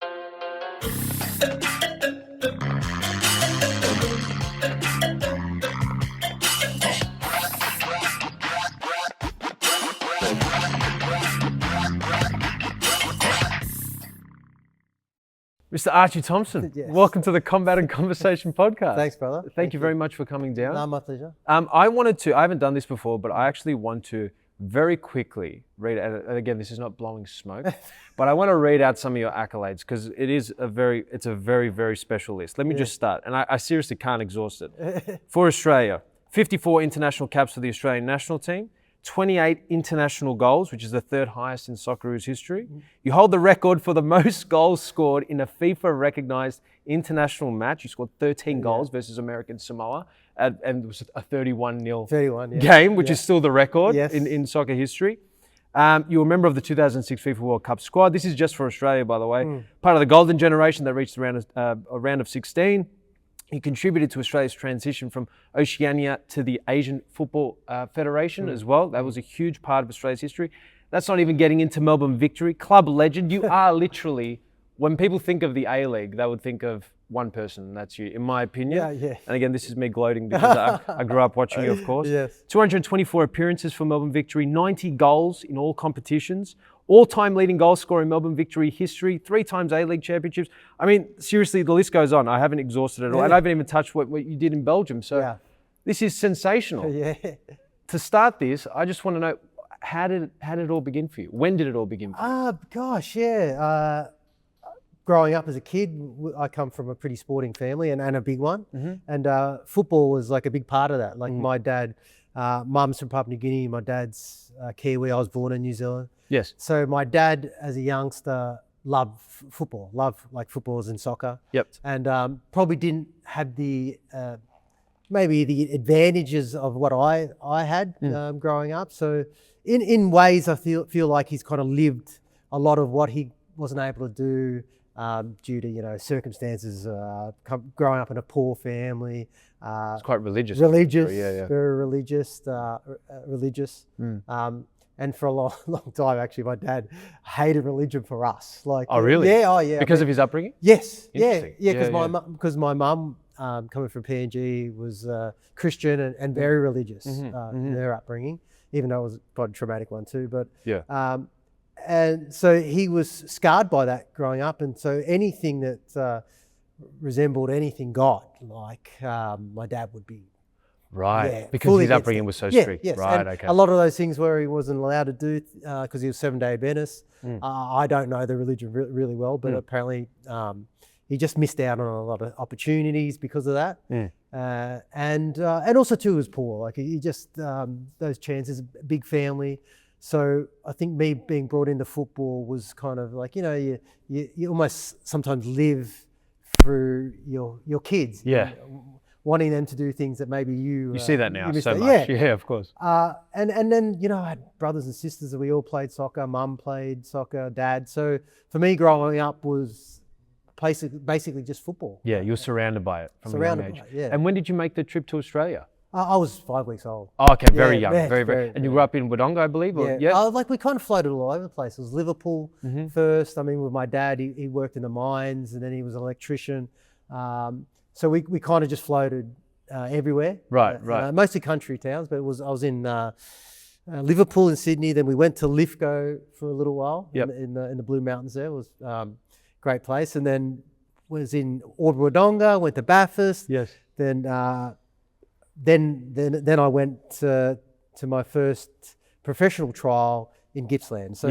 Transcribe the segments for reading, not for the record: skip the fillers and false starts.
Mr. Archie Thompson, Yes. welcome to the Combat and Conversation podcast. Thanks, brother. Thank you very much for coming down. No, my pleasure. I haven't done this before, but I actually want to very quickly read out, and again, this is not blowing smoke, but I want to read out some of your accolades because it's a very, very special list. Let me just start, and I seriously can't exhaust it. For Australia, 54 international caps for the Australian national team, 28 international goals, which is the third highest in Socceroos history. You hold the record for the most goals scored in a FIFA-recognised international match. You scored 13 goals versus American Samoa, and it was a 31-0 game, which is still the record in soccer history. You were a member of the 2006 FIFA World Cup squad. This is just for Australia, by the way. Part of the golden generation that reached a round of 16. He contributed to Australia's transition from Oceania to the Asian Football Federation as well. That was a huge part of Australia's history. That's not even getting into Melbourne Victory. Club legend. You are literally, when people think of the A-League, they would think of one person, and that's you, in my opinion. Yeah. And again, this is me gloating because I grew up watching you, of course. Yes. 224 appearances for Melbourne Victory, 90 goals in all competitions, all-time leading goal scorer in Melbourne Victory history, 3 times A-League championships. I mean, seriously, the list goes on. I haven't exhausted it all. And I haven't even touched what you did in Belgium. So this is sensational. To start this, I just want to know, how did it all begin for you? When did it all begin for you? Growing up as a kid, I come from a pretty sporting family and a big one. And football was like a big part of that. Like my dad, mum's from Papua New Guinea, my dad's Kiwi. I was born in New Zealand. Yes. So my dad, as a youngster, loved football, like footballs and soccer. Yep. And probably didn't have the maybe the advantages of what I had growing up. So in ways, I feel like he's kind of lived a lot of what he wasn't able to do due to circumstances. Growing up in a poor family. It's quite religious. Religious, Yeah. very religious. And for a long time, actually, my dad hated religion for us. Like, oh, really? Yeah. Because of his upbringing? Yes. Interesting. Because my mum, coming from PNG, was Christian and very religious in her upbringing, even though it was quite a traumatic one too. But and so he was scarred by that growing up, and so anything that resembled anything God, like my dad would be. Right, because his upbringing was so strict. Yes. Right, and okay. a lot of those things where he wasn't allowed to do because he was Seventh-day Adventist. I don't know the religion really well, but apparently he just missed out on a lot of opportunities because of that. And also too, he was poor. Like he just those chances, big family. So I think me being brought into football was kind of like you almost sometimes live through your kids. Yeah. Wanting them to do things that maybe you see that now so much. Yeah, of course. And then I had brothers and sisters that we all played soccer. Mum played soccer, dad. So for me, growing up was basically just football. Yeah, you were surrounded by it from a young age. Yeah. And when did you make the trip to Australia? I was 5 weeks old. Oh, okay, very young, very. And you grew up in Wodonga, I believe? Like we kind of floated all over the place. It was Liverpool first. I mean, with my dad, he worked in the mines, and then he was an electrician. So we kind of just floated everywhere. Right. Mostly country towns, but I was in Liverpool and Sydney. Then we went to Lithgow for a little while in the Blue Mountains. There it was great place, and then was in Wodonga. Went to Bathurst. Yes. Then I went to my first professional trial in Gippsland. So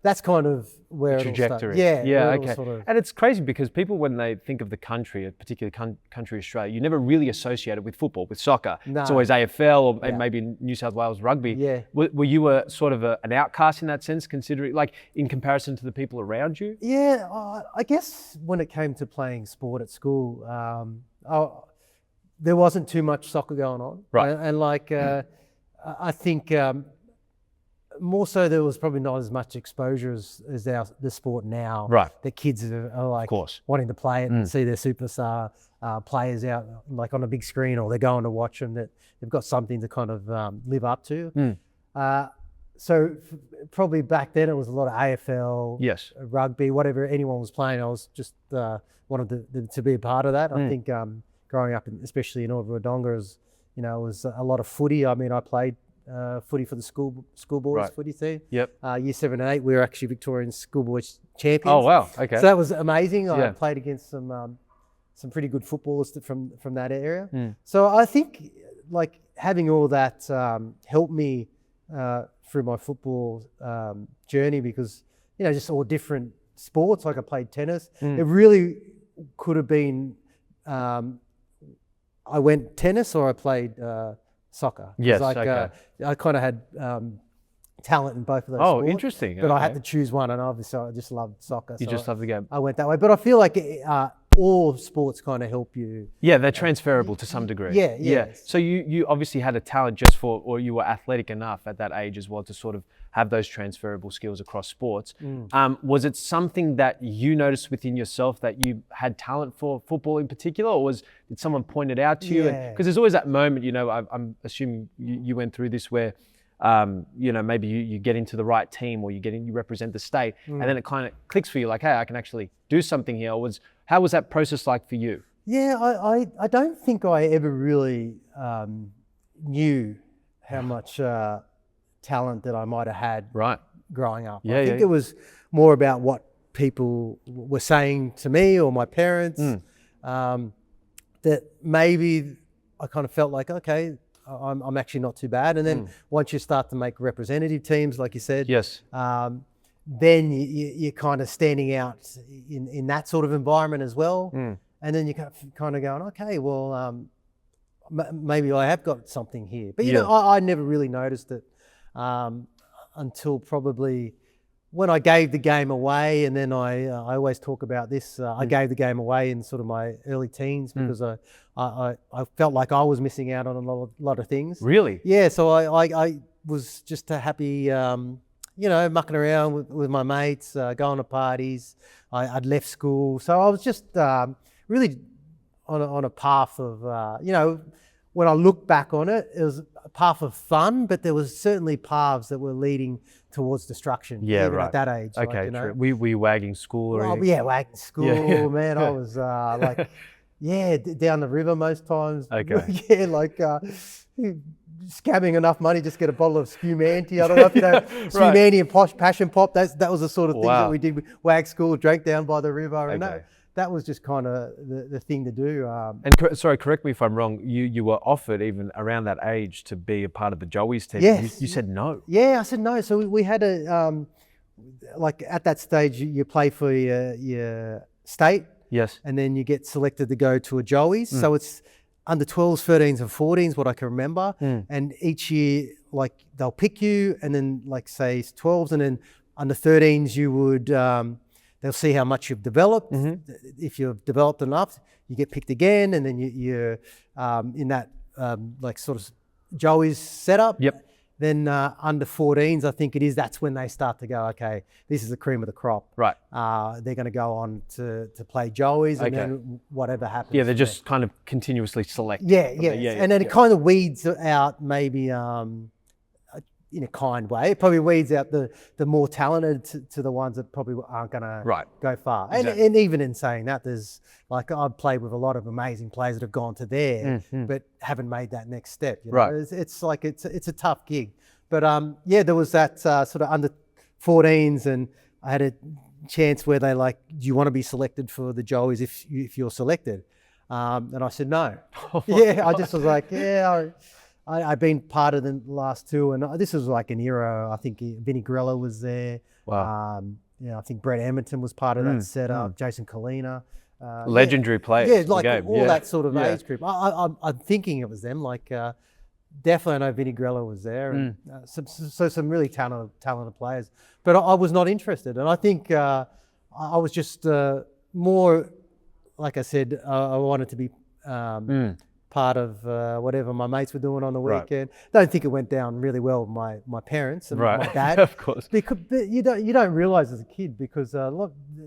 that's kind of where trajectory. It all started. Yeah, okay. And it's crazy because people, when they think of the country, a particular country, Australia, you never really associate it with football, with soccer. No. It's always AFL or maybe New South Wales rugby. Yeah. Were you a sort of an outcast in that sense, considering, like, in comparison to the people around you? Yeah, I guess when it came to playing sport at school, there wasn't too much soccer going on. Right. And I think more so there was probably not as much exposure as the sport now. Right. The kids are like of course. wanting to play it and see their superstar players out like on a big screen, or they're going to watch them, that they've got something to kind of live up to. so probably back then it was a lot of AFL, Yes. rugby, whatever anyone was playing. I was just wanted to be a part of that. I think growing up, especially in Wodonga, was a lot of footy. I mean, I played footy for the schoolboys footy team. Yep. Year 7 and 8, we were actually Victorian schoolboys champions. Oh wow. Okay. So that was amazing. I Yeah. played against some pretty good footballers from that area. So I think like having all that helped me through my football journey, because just all different sports. Like I played tennis. It really could have been I went tennis or I played soccer. Yes. Like, Okay. I kind of had talent in both of those. Oh, sports, interesting. But I had Okay. to choose one, and obviously I just loved soccer. You so just love the game. I went that way. But I feel like all sports kind of help you. Yeah, they're transferable to some degree. Yeah. So you obviously had a talent just for, or you were athletic enough at that age as well to sort of have those transferable skills across sports. Was it something that you noticed within yourself that you had talent for football in particular, or did someone point it out to you? Yeah. Because there's always that moment, I'm assuming you went through this where, maybe you get into the right team or you represent the state, and then it kind of clicks for you, like, hey, I can actually do something here. How was that process like for you? Yeah, I don't think I ever really knew how much talent that I might have had growing up. I think it was more about what people were saying to me or my parents, that maybe I kind of felt like, okay, I'm actually not too bad. And then once you start to make representative teams, like you said, Yes. then you're kind of standing out in that sort of environment as well. And then you kind of going, okay, well, maybe I have got something here. But, I never really noticed it until probably when I gave the game away. And then I always talk about this. I gave the game away in sort of my early teens because I felt like I was missing out on a lot of things. Really? Yeah, so I was just happy, mucking around with my mates, going to parties. I'd left school. So I was just really on a path of, when I look back on it, it was a path of fun, but there was certainly paths that were leading towards destruction. Yeah, even right. at that age. Okay, true. Were you wagging school or anything? Yeah, wagging school, Yeah. man. I was down the river most times. Okay. Yeah, like scamming enough money just get a bottle of Spumanti. I don't know if you know Spumanti and Passion Pop. That was the sort of things that we did. We wag school, drank down by the river, and that was just kind of the thing to do. And sorry, correct me if I'm wrong. You were offered even around that age to be a part of the Joey's team. Yes. You said no. Yeah, I said no. So we had like at that stage, you play for your state. Yes. And then you get selected to go to a Joey's. So it's under 12s, 13s and 14s, what I can remember. And each year, like they'll pick you, and then like say 12s, and then under 13s you would, they'll see how much you've developed. If you've developed enough, you get picked again, and then you're in that like sort of Joey's setup. Yep. Then under 14s, I think it is, that's when they start to go, okay, this is the cream of the crop. Right. They're going to go on to play Joey's, and then whatever happens. Yeah, they're just kind of continuously selecting. Yeah. And then it kind of weeds out maybe in a kind way. It probably weeds out the more talented to the ones that probably aren't going to go far. Exactly. And even in saying that, there's like I've played with a lot of amazing players that have gone to there, but haven't made that next step. You know? Right. It's like it's a tough gig. But there was that sort of under 14s, and I had a chance where they like, do you want to be selected for the Joey's if you're selected? And I said no. I just was like, I've been part of the last two, and this was like an era. I think Vinnie Grella was there. Wow. I think Brett Edmonton was part of that setup. Jason Colina. Legendary players. Yeah, like all that sort of age group. I'm thinking it was them. Like definitely, I know Vinnie Grella was there, and some really talented players. But I was not interested, and I think I was just more, like I said, I wanted to be. Part of whatever my mates were doing on the weekend. Don't think it went down really well with my parents and my dad. Of course. Because you don't realize as a kid, because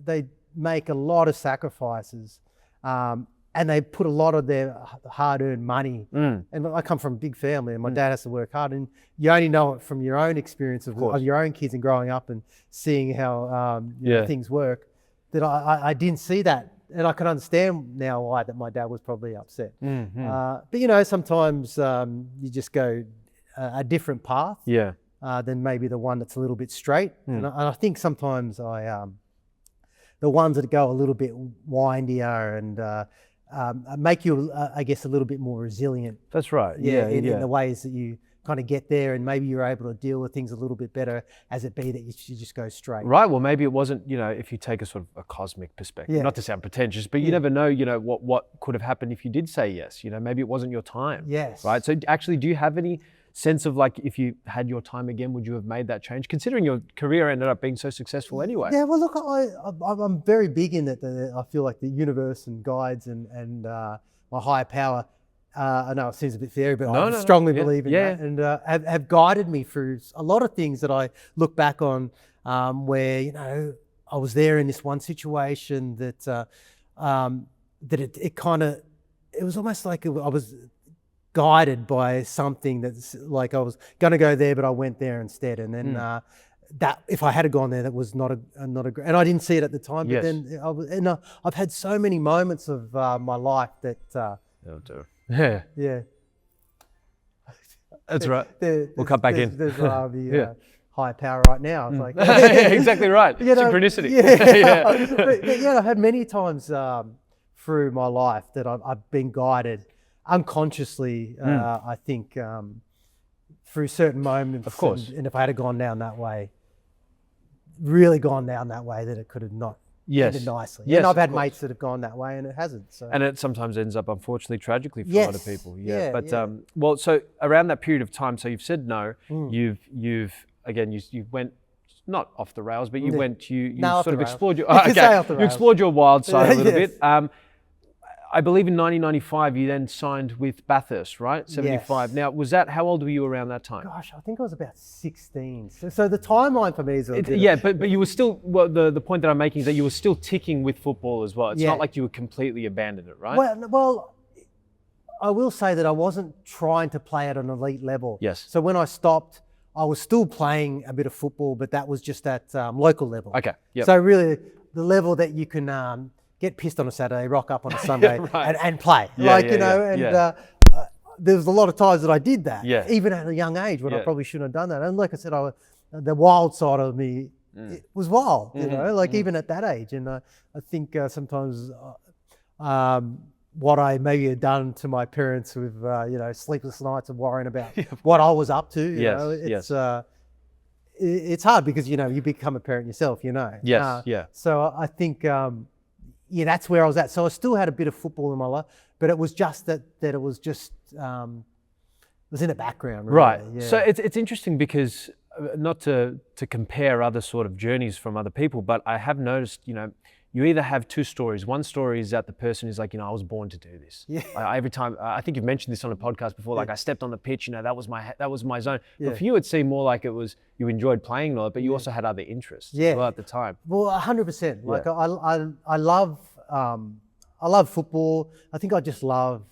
they make a lot of sacrifices, and and they put a lot of their hard-earned money. And I come from a big family, and my dad has to work hard, and you only know it from your own experience of your own kids and growing up and seeing how you know, things work. That I didn't see that, and I can understand now why that my dad was probably upset. But you know, sometimes you just go a different path than maybe the one that's a little bit straight. And I think sometimes the ones that go a little bit windier and make you, I guess, a little bit more resilient. That's right. In the ways that you kind of get there, and maybe you're able to deal with things a little bit better as it be that you just go straight. Right. Well, maybe it wasn't, you know, if you take a sort of a cosmic perspective, not to sound pretentious, but you never know, you know, what could have happened if you did say yes. You know, maybe it wasn't your time. Yes. Right. So actually, do you have any sense of like, if you had your time again, would you have made that change, considering your career ended up being so successful anyway? Yeah, well, look, I'm very big in that. I feel like the universe and guides and my higher power, I know it seems a bit fairy, but I strongly believe in that, and have guided me through a lot of things that I look back on where, you know, I was there in this one situation that it kind of, it was almost like I was guided by something that's like I was going to go there, but I went there instead. And then that if I had gone there, that was not a great, and I didn't see it at the time. But then I've had so many moments of my life that. That'll do. Yeah. That's right. We'll cut back in. There's higher power right now. It's like exactly right. You know, synchronicity. But I've had many times through my life that I've been guided unconsciously, I think, through certain moments. Of course. And if I had gone down that way, really gone down that way, that it could have not ended nicely. Yes, and I've had mates that have gone that way and it hasn't. So. And it sometimes ends up, unfortunately, tragically for a lot of people. Well, so around that period of time, so you've said no, you've again, you went not off the rails, but you went, you sort of explored your, you explored your wild side a little bit. I believe in 1995 you then signed with Bathurst, right? 75. Yes. Now, was that, how old were you around that time? Gosh, I think I was about 16. So the timeline for me is but you were still, well, the point that I'm making is that you were still ticking with football as well. It's not like you were completely abandoned it, right? Well, I will say that I wasn't trying to play at an elite level. Yes. So when I stopped, I was still playing a bit of football, but that was just at local level. Okay. Yep. So really, the level that you can get pissed on a Saturday, rock up on a Sunday, and play. There was a lot of times that I did that, even at a young age when I probably shouldn't have done that. And like I said, the wild side of me it was wild, you know, like even at that age. And I think sometimes what I maybe had done to my parents with, you know, sleepless nights and worrying about what I was up to, you know, it's hard because, you know, you become a parent yourself, you know. So I think, that's where I was at. So I still had a bit of football in my life, but it was just that it was just, it was in the background. Really. Right. Yeah. So it's interesting because not to compare other sort of journeys from other people, but I have noticed, you know, you either have two stories. One story is that the person is like, you know, I was born to do this. Every time, I think you've mentioned this on a podcast before, like I stepped on the pitch, you know, that was my zone. But for you, it seemed more like it was, you enjoyed playing a lot, but you also had other interests as well at the time. Well, 100%. Like I love football. I think I just love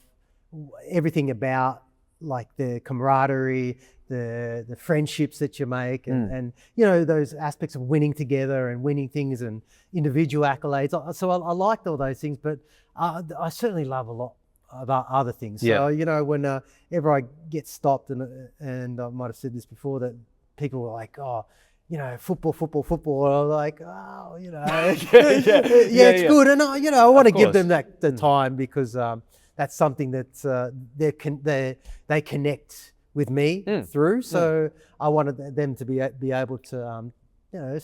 everything about like the camaraderie, the friendships that you make and you know, those aspects of winning together and winning things and individual accolades. So I liked all those things, but I certainly love a lot of other things. So, you know, whenever I get stopped and I might have said this before, that people were like, oh, you know, football. I'm like, oh, you know, it's good. And you know, I want to give them the time because that's something that they connect with me through. So I wanted them to be able to, you know,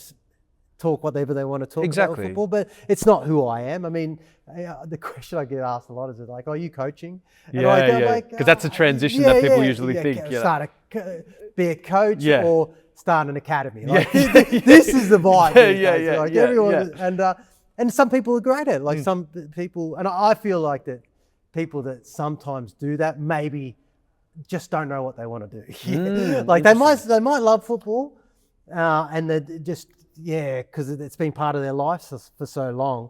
talk whatever they want to talk about football, but it's not who I am. I mean, the question I get asked a lot is like, "Are you coaching?" Because that's a transition that people usually think. Start be a coach or start an academy. Like this is the vibe. Everyone, and some people are great at it. Like some people, and I feel like that people that sometimes do that maybe just don't know what they want to do. Like they might love football, and they just because it's been part of their lives for so long.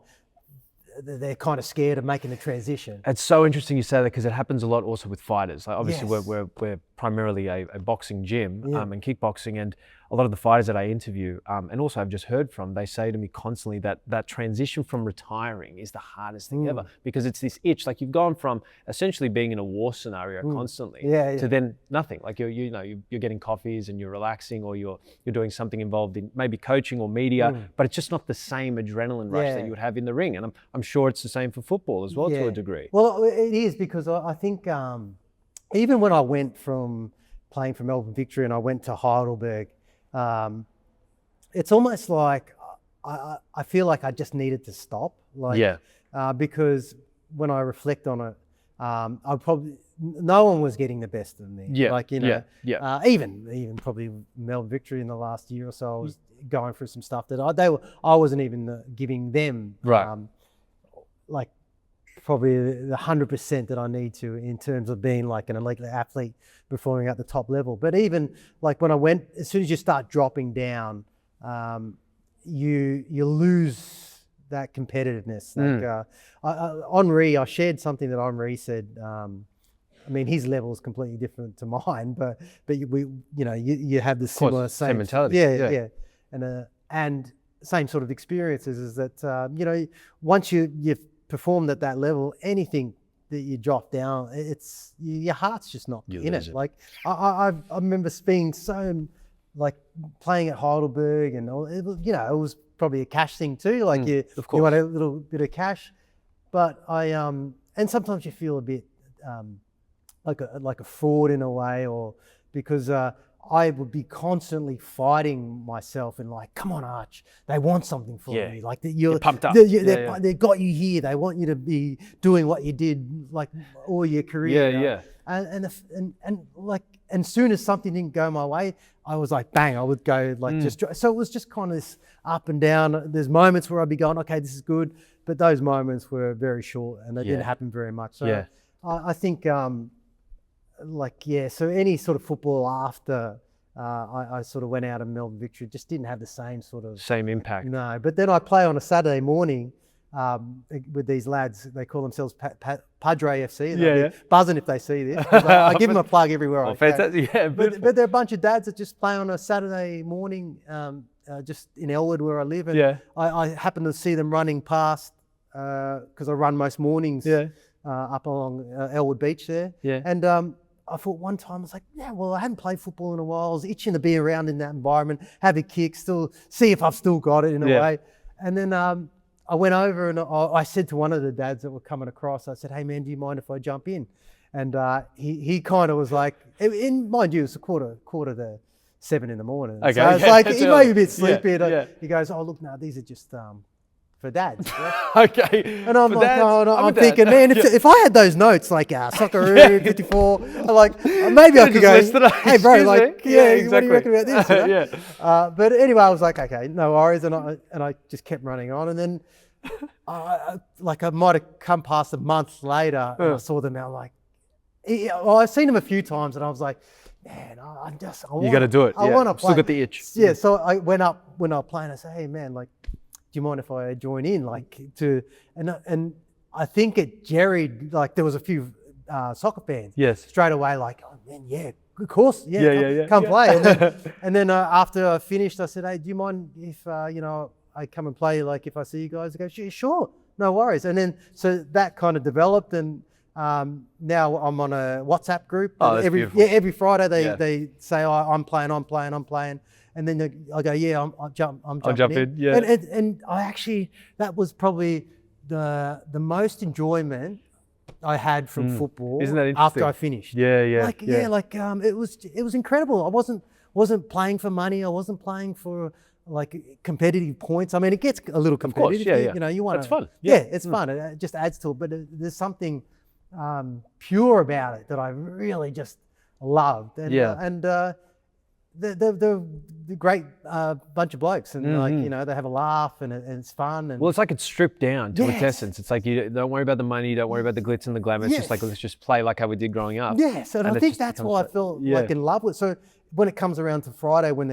they're kind of scared of making the transition. It's so interesting you say that because it happens a lot also with fighters. Like obviously Yes. we're primarily a boxing gym Yeah. and kickboxing, and a lot of the fighters that I interview and also I've just heard from, they say to me constantly that transition from retiring is the hardest thing ever, because it's this itch. Like you've gone from essentially being in a war scenario constantly to then nothing. Like you're getting coffees and you're relaxing, or you're doing something involved in maybe coaching or media, but it's just not the same adrenaline rush that you would have in the ring. And I'm sure it's the same for football as well to a degree. Well, it is, because I think even when I went from playing for Melbourne Victory and I went to Heidelberg, it's almost like I feel like I just needed to stop. Like, because when I reflect on it, I probably, no one was getting the best of me. Like, even probably Melbourne Victory in the last year or so, I was going through some stuff that I wasn't even giving them. Like probably the 100% that I need to in terms of being like an elite athlete performing at the top level. But even like when I went, as soon as you start dropping down, you lose that competitiveness. Like Henri, I shared something that Henri said. I mean, his level is completely different to mine, but you have the similar same mentality. And same sort of experiences is that once you've performed at that level, anything that you drop down, it's your heart's just not in it. Like I remember being so like playing at Heidelberg, and it was probably a cash thing too. Like you want a little bit of cash, but and sometimes you feel a bit like a fraud in a way, or because I would be constantly fighting myself and like, come on, Arch, they want something from you. Like you're pumped up. They got you here. They want you to be doing what you did like all your career. And soon as something didn't go my way, I was like, bang, I would go like so it was just kind of this up and down. There's moments where I'd be going, okay, this is good, but those moments were very short and they didn't happen very much. So I think so any sort of football after I sort of went out of Melbourne Victory just didn't have the same impact. No, but then I play on a Saturday morning with these lads. They call themselves Padre FC. They'll be buzzing if they see this. I give them a plug everywhere I go. But they're a bunch of dads that just play on a Saturday morning just in Elwood where I live. And I happen to see them running past because I run most mornings up along Elwood Beach there. And I thought one time, I was like, I hadn't played football in a while. I was itching to be around in that environment, have a kick, still see if I've still got it in a way. And then I went over and I said to one of the dads that were coming across, I said, hey man, do you mind if I jump in? And he kind of was like, mind you, it's a quarter to 7 in the morning. Okay, so it's like, he may be a bit sleepy. He goes, oh look, no, these are just for dads. Okay. And I'm like, I'm thinking, man, if I had those notes like Socceroo 54, like maybe I could go, hey bro, like, what do you reckon about this? But anyway, I was like, okay, no worries, and I just kept running on, and then I might have come past a month later, and I saw them out. Like, I've seen them a few times, and I was like, man, you got to do it. I want to play. Still got the itch. So I went up when I was playing. I said, hey man, like, do you mind if I join in? And I think at Jerry, like there was a few soccer fans. Straight away, like, oh man, of course, come play. And then after I finished, I said, hey, do you mind if I come and play? Like if I see you guys, I go, sure, no worries. And then so that kind of developed, and now I'm on a WhatsApp group. Every Friday they say, oh, I'm playing. And then I go, I'm jumping in. And I actually, that was probably the most enjoyment I had from football. Isn't that interesting? After I finished. It was incredible. I wasn't playing for money. I wasn't playing for like competitive points. I mean, it gets a little competitive. Of course, you want. It's fun. It's fun. It just adds to it. But there's something pure about it that I really just loved. And they're great bunch of blokes, and they have a laugh, and it's fun. And well, it's like it's stripped down to its essence. It's like you don't worry about the money, you don't worry about the glitz and the glamour. It's just like, let's just play like how we did growing up. And I think that's why I felt like in love with. So when it comes around to Friday, when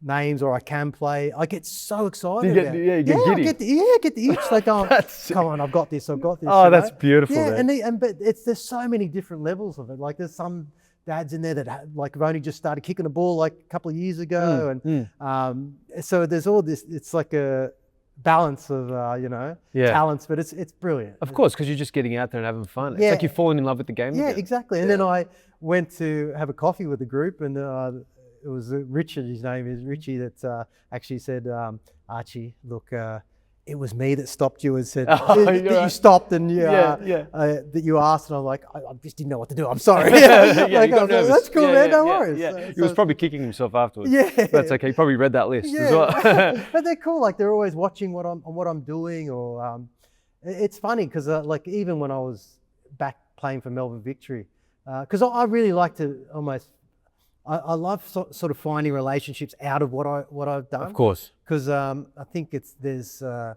names or I can play, I get so excited. You get giddy. I get the itch. Like, oh, come on, I've got this. Oh, that's beautiful. Yeah, but there's so many different levels of it. Like, there's some dads in there that like have only just started kicking the ball like a couple of years ago, so there's all this. It's like a balance of talents, but it's brilliant. Of course, because you're just getting out there and having fun. It's Yeah. like you're falling in love with the game. Yeah, again. exactly. And then I went to have a coffee with the group, and it was Richard. His name is Richie. That actually said, Archie, look. It was me that stopped you and said that you stopped and that you asked, and I'm like, I just didn't know what to do. I'm sorry. Like, that's cool, man. No worries. Yeah. He was probably kicking himself afterwards. Yeah, that's okay. He probably read that list as well. But they're cool. Like, they're always watching what I'm doing, or it's funny because like even when I was back playing for Melbourne Victory, because I really like to almost. I love sort of finding relationships out of what I've done. Of course. Because I think there's I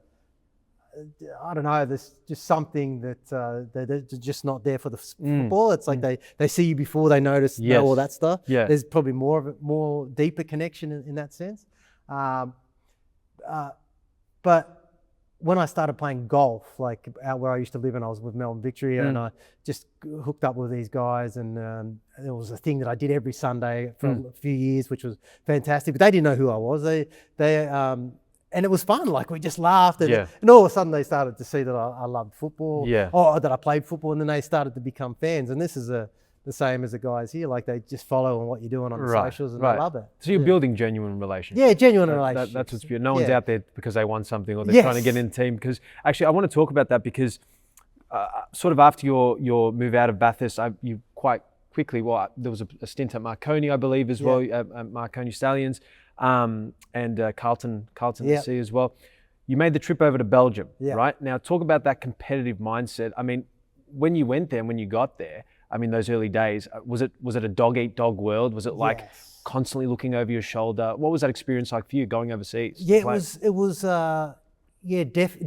don't know, there's just something that they're just not there for the football. It's like they see you before they notice all that stuff. Yeah. There's probably more deeper connection in that sense. But when I started playing golf, like out where I used to live, and I was with Melbourne Victory, and I just hooked up with these guys, and it was a thing that I did every Sunday for a few years, which was fantastic. But they didn't know who I was. And it was fun. Like, we just laughed, and all of a sudden they started to see that I loved football, or that I played football, and then they started to become fans. And this is the same as the guys here. Like, they just follow on what you're doing on the socials, and they love it. So you're building genuine relationships. Yeah, genuine relationships. That's what's beautiful. No one's out there because they won something or they're trying to get in the team. Because actually, I want to talk about that because sort of after your move out of Bathurst, you quite quickly, there was a stint at Marconi, I believe, as well, at Marconi Stallions, and Carlton FC as well. You made the trip over to Belgium, right? Now, talk about that competitive mindset. I mean, when you went there and when you got there, I mean, those early days, was it a dog-eat-dog world? Was it like constantly looking over your shoulder? What was that experience like for you going overseas? Yeah, it was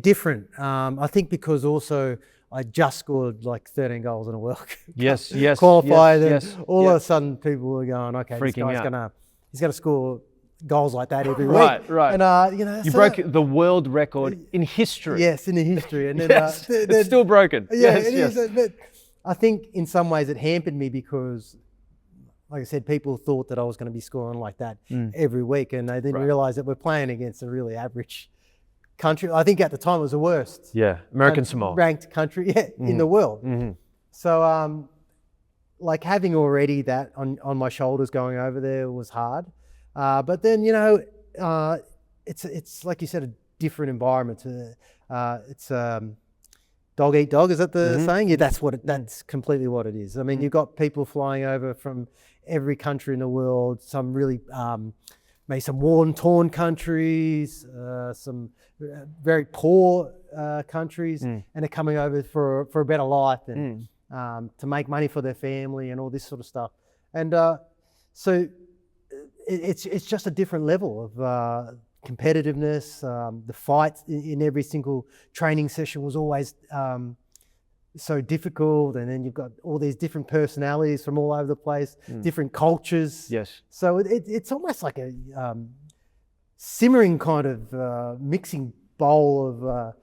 different. I think because also I just scored like 13 goals in a World Cup. Qualified, and all of a sudden people were going, okay, this guy's he's gonna score goals like that every week. Right. And you broke the world record in history. Yes, in the history, and then it's still broken. Yeah, it is. But I think in some ways it hampered me because, like I said, people thought that I was going to be scoring like that every week, and they didn't realize that we're playing against a really average country. I think at the time it was the worst. Yeah, American Samoa. Ranked country in the world. Mm-hmm. So, like, having already that on my shoulders going over there was hard. But then, it's like you said, a different environment. It's dog eat dog, is that the saying? Yeah, that's completely what it is. I mean, you've got people flying over from every country in the world, some really, maybe some war-torn countries, some very poor countries, and they're coming over for a better life and to make money for their family and all this sort of stuff. And so it's just a different level of competitiveness. The fight in every single training session was always so difficult, and then you've got all these different personalities from all over the place, different cultures. Yes. So it's almost like a simmering kind of mixing bowl of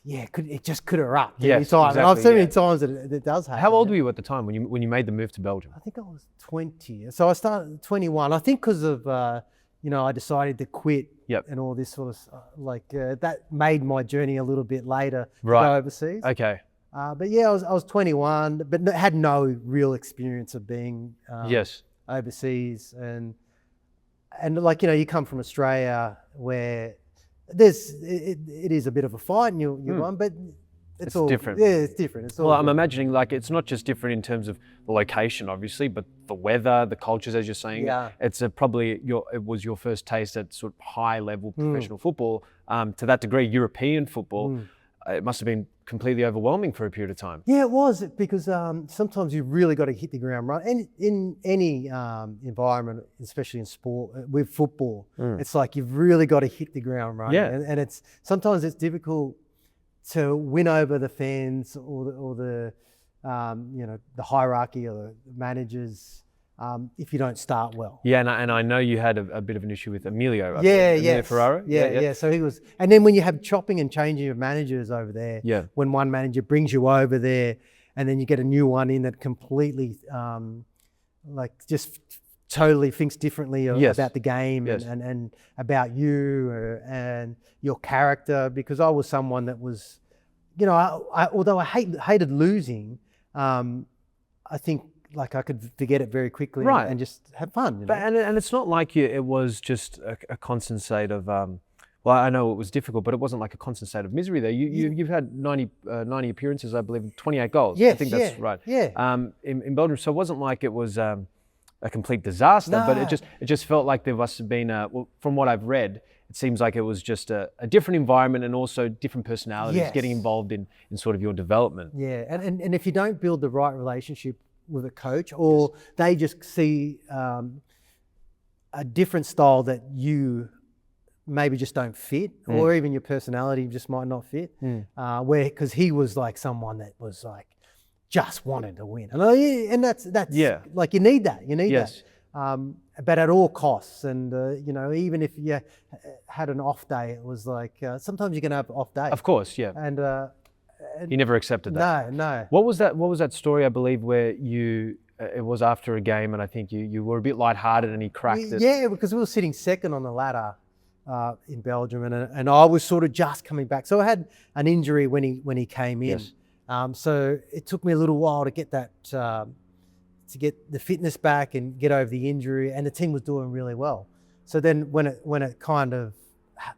it just could erupt any time. Exactly, and I've seen many times that it does happen. How old were you at the time when you made the move to Belgium? I think I was 20. So I started at 21. I think because of I decided to quit and all this sort of that made my journey a little bit later to go overseas. Okay. But yeah, I was 21, but had no real experience of being overseas, and like, you come from Australia where it is a bit of a fight and you won, but it's all different. Yeah, it's different. I'm imagining, like, it's not just different in terms of the location, obviously, but the weather, the cultures, as you're saying. Yeah. It's probably it was your first taste at sort of high level professional football. To that degree, European football. It must have been completely overwhelming for a period of time. Yeah, it was, because sometimes you really got to hit the ground running. And in any environment, especially in sport, with football, it's like you've really got to hit the ground running. Yeah. And sometimes it's difficult to win over the fans or the hierarchy or the managers. if you don't start well. Yeah, and I know you had a bit of an issue with Emilio. Yeah, Ferraro. Yeah. So he was, and then when you have chopping and changing of managers over there, Yeah. when one manager brings you over there, and then you get a new one in that completely, like just totally thinks differently about the game and about you and your character. Because I was someone that was, you know, although I hated losing, I think like I could forget it very quickly and just have fun. You know? But and it's not like it was just a constant state of. Well, I know it was difficult, but it wasn't like a constant state of misery there. You've had 90 appearances, I believe, 28 goals. Yes, I think that's right. Yeah. In Belgium, so it wasn't like it was a complete disaster, but it just felt like there must have been well, from what I've read, it seems like it was just a different environment and also different personalities getting involved in sort of your development. Yeah, and if you don't build the right relationship with a coach, or they just see a different style that you maybe just don't fit, or even your personality just might not fit, because he was like someone that was like just wanted to win, and that's like you need that, that. But at all costs, and you know, even if you had an off day, it was like sometimes you're gonna have an off day. Of course, yeah. And he never accepted that. No. What was that story? I believe where you it was after a game, and I think you were a bit lighthearted, and he cracked it. Yeah, because we were sitting second on the ladder in Belgium, and I was sort of just coming back. So I had an injury when he came in. Yes. So it took me a little while to get that to get the fitness back and get over the injury, and the team was doing really well. So then when it kind of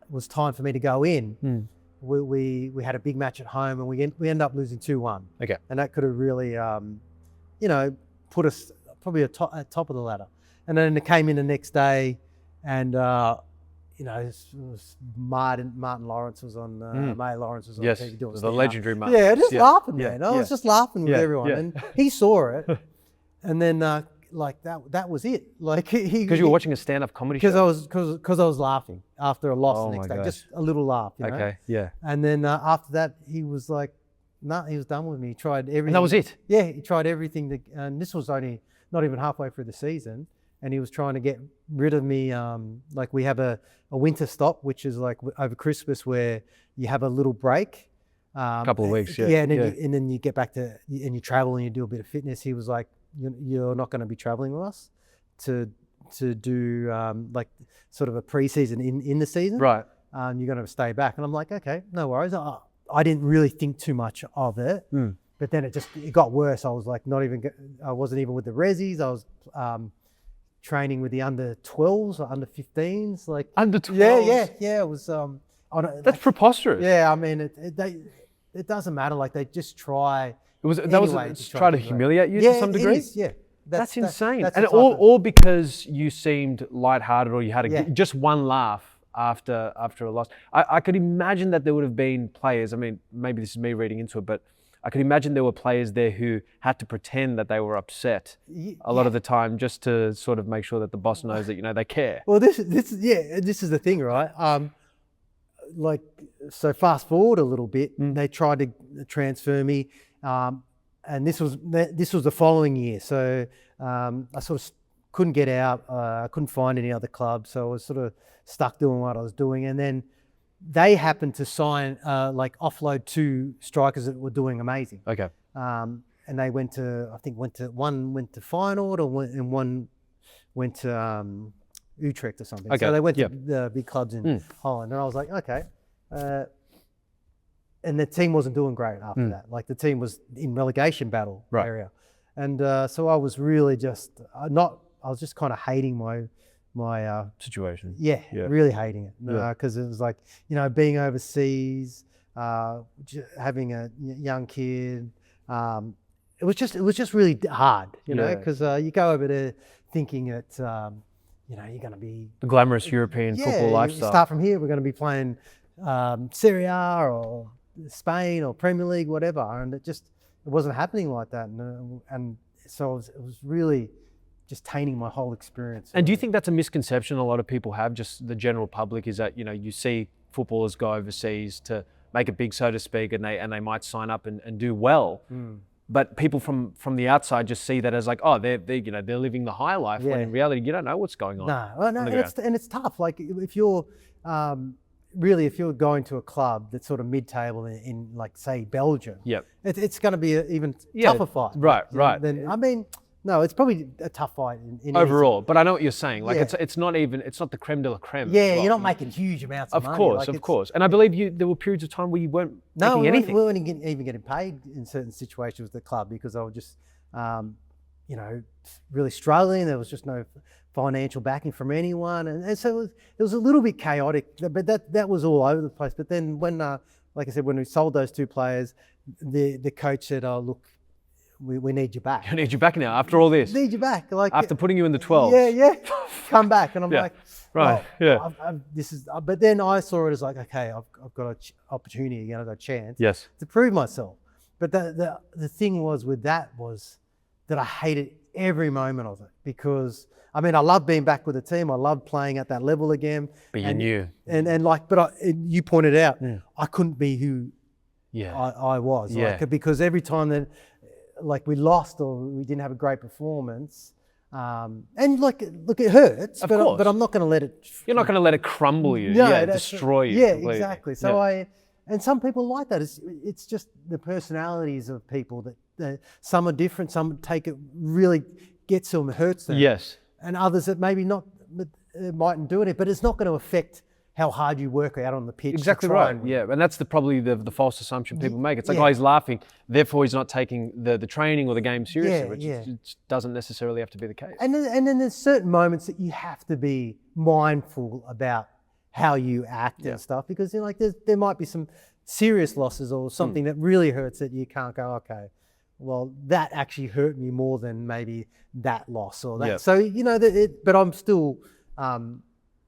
was time for me to go in, we had a big match at home, and we ended up losing 2-1. Okay. And that could have really, put us probably at top of the ladder. And then it came in the next day, and it was Martin Lawrence was on, May Lawrence was on TV doing the legendary Martin. Yeah, just laughing, man. I was just laughing with everyone, and he saw it. And then like that was it. Like because you were watching a stand-up comedy show. Because I was laughing after a loss the next day, just a little laugh. You know? Okay, yeah. And then after that, he was like, nah, he was done with me. He tried everything. And that was it. Yeah, he tried everything. And this was only not even halfway through the season, and he was trying to get rid of me. Like we have a winter stop, which is like over Christmas where you have a little break. A couple of weeks, yeah. Yeah, and then you get back to and you travel and you do a bit of fitness. He was like, you're not going to be traveling with us to do like sort of a pre-season in the season. Right. You're going to stay back. And I'm like, okay, no worries. I didn't really think too much of it, but then it got worse. I was like, I wasn't even with the Rezzies. I was training with the under 12s or under 15s. Like under 12s? Yeah. It was. That's preposterous. Yeah, I mean, it doesn't matter. Like they just try. Was try to humiliate you to some degree? It is, yeah. That's insane. That's and all because you seemed lighthearted, or you had just one laugh after a loss. I could imagine that there would have been players, I mean, maybe this is me reading into it, but I could imagine there were players there who had to pretend that they were upset a lot of the time just to sort of make sure that the boss knows that, they care. Well, this is the thing, right? So fast forward a little bit, they tried to transfer me. And this was the following year. So I sort of couldn't get out. I couldn't find any other club. So I was sort of stuck doing what I was doing. And then they happened to sign, offload 2 strikers that were doing amazing. Okay. And they one went to Feyenoord, and one went to Utrecht or something. Okay. So they went to the big clubs in Holland. And I was like, okay. And the team wasn't doing great after that. Like the team was in relegation battle area. And so I was really just I was just kind of hating my situation. Yeah, really hating it. Because it was like, being overseas, having a young kid. It was just really hard, because you go over there thinking that, you're going to be... The glamorous European football lifestyle. Start from here, we're going to be playing Serie A or Spain or Premier League, whatever, and it wasn't happening like that, and so it was really just tainting my whole experience. And do you think that's a misconception a lot of people have, just the general public, is that you see footballers go overseas to make it big, so to speak, and they might sign up and do well, but people from the outside just see that as like, oh, they're living the high life. When in reality, you don't know what's going on. And it's tough. Like if you're if you're going to a club that's sort of mid-table in like say Belgium, it's going to be an even tougher fight. Right. No, it's probably a tough fight in overall. But I know what you're saying. Like it's not the creme de la creme. Yeah, you're not making huge amounts of money. Of course. And I believe there were periods of time where you weren't making anything. We weren't even getting paid in certain situations with the club because I was just, really struggling. There was just no financial backing from anyone, and so it was a little bit chaotic. But that was all over the place. But then when, like I said, when we sold those two players, the coach said, "Oh, look, we need you back. I need you back now after all this. Need you back, like after putting you in the 12. Yeah, come back." And I'm like, right, well, this is. But then I saw it as like, okay, I've got an opportunity, I've got a chance, to prove myself. But the thing was with that was that I hated every moment of it because I love being back with the team. I love playing at that level again. But you knew, you pointed out, I couldn't be who I was, because every time that. Like we lost or we didn't have a great performance, and look, it hurts. But I'm not going to let it. You're not going to let it crumble you. Destroy you. Yeah, completely. Exactly. So and some people like that. It's just the personalities of people that some are different. Some take it really gets them, hurts them. Yes. And others that maybe not mightn't do it, but it's not going to affect how hard you work out on the pitch. Exactly right. And that's probably the false assumption people make. It's like, oh, he's laughing, therefore he's not taking the training or the game seriously, which it doesn't necessarily have to be the case. And then there's certain moments that you have to be mindful about how you act and stuff, because there might be some serious losses or something that really hurts that you can't go, okay, well, that actually hurt me more than maybe that loss or that. So but I'm still.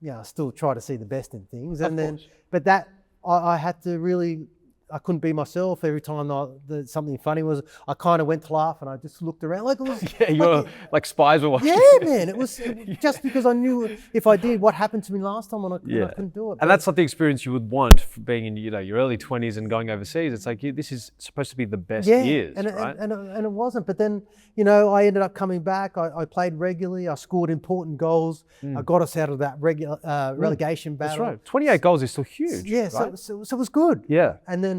I still try to see the best in things, but that I had to really, I couldn't be myself every time something funny was. I kind of went to laugh and I just looked around like it was. You're like spies were watching. Yeah, man, it was just because I knew if I did what happened to me last time and I couldn't do it. And that's not the experience you would want for being in your early 20s and going overseas. It's like this is supposed to be the best years, right? And it wasn't. But then I ended up coming back. I played regularly. I scored important goals. I got us out of that relegation battle. That's right. 28 goals is still huge. Yeah, right? so it was good. Yeah. And then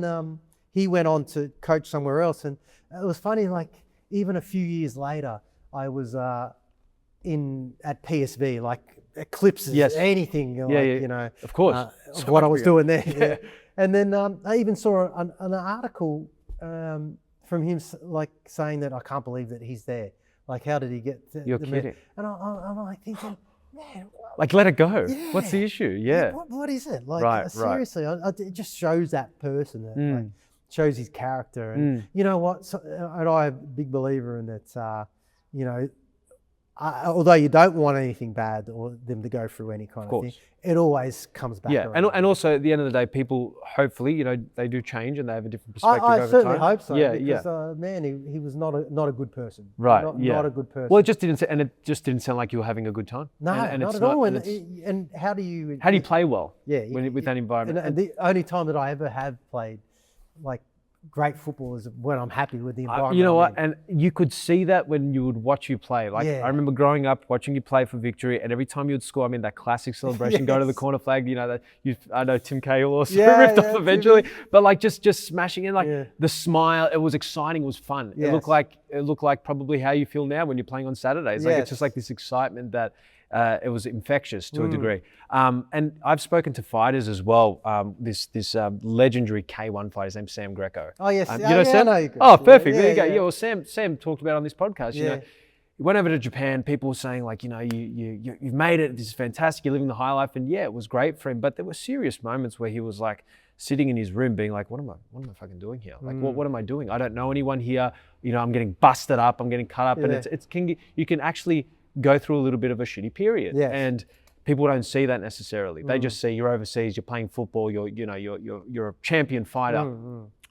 he went on to coach somewhere else, and it was funny. Like even a few years later, I was at PSV, like eclipses, anything. Of course, of what I was doing there. Yeah. And then I even saw an article from him, like saying that I can't believe that he's there. Like, how did he get? You're kidding. And I'm like thinking, man, like let it go. Yeah. What's the issue? Yeah. What is it? Like seriously, it just shows that person that like, shows his character. And you know what? And I'm a big believer in that. Although you don't want anything bad or them to go through any kind of thing, it always comes back. Yeah, and also at the end of the day, people hopefully they do change and they have a different perspective over time. I certainly hope so. Yeah, because man, he was not a good person. Right. Not a good person. Well, it just didn't sound like you were having a good time. No, not at all. And how do you play well? Yeah, with that environment. And the only time that I ever have played like great football is when I'm happy with the environment. You know what? And you could see that when you would watch you play. Like I remember growing up watching you play for Victory, and every time you would score, that classic celebration, go to the corner flag. I know Tim Cahill also ripped off eventually, but like just smashing in, like the smile. It was exciting. It was fun. Yes. It looked like probably how you feel now when you're playing on Saturdays. Like it's just like this excitement that. It was infectious to a degree. And I've spoken to fighters as well. This legendary K1 fighter, his name's Sam Greco. Oh, yes. You know Sam? Oh, perfect. There you go. Yeah, well, Sam talked about it on this podcast. He went over to Japan. People were saying, like, you've made it. This is fantastic. You're living the high life. And it was great for him. But there were serious moments where he was like sitting in his room being like, what am I fucking doing here? Like, what am I doing? I don't know anyone here. I'm getting busted up. I'm getting cut up. And you can actually go through a little bit of a shitty period, and people don't see that necessarily. They just see you're overseas, you're playing football, you're a champion fighter.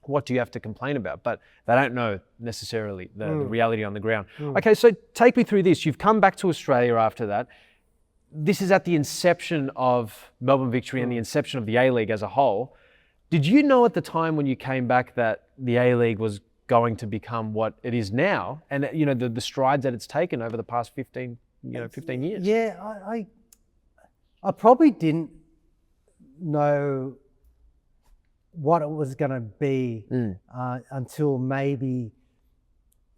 What do you have to complain about? But they don't know necessarily the reality on the ground. Okay, so take me through this. You've come back to Australia after that. This is at the inception of Melbourne Victory and the inception of the A-League as a whole. Did you know at the time when you came back that the A-League was going to become what it is now, and you know the strides that it's taken over the past 15 years. Yeah, I probably didn't know what it was going to be until maybe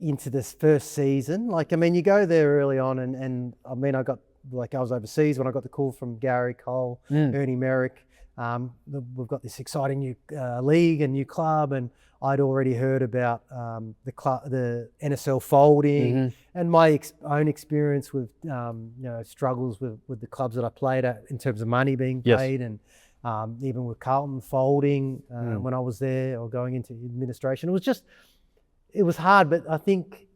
into this first season. Like, I mean, you go there early on, and I mean, I was overseas when I got the call from Gary Cole, Ernie Merrick. We've got this exciting new league and new club, and I'd already heard about the NSL folding, and my own experience with struggles with the clubs that I played at in terms of money being paid, and even with Carlton folding when I was there or going into administration. It was hard, but I think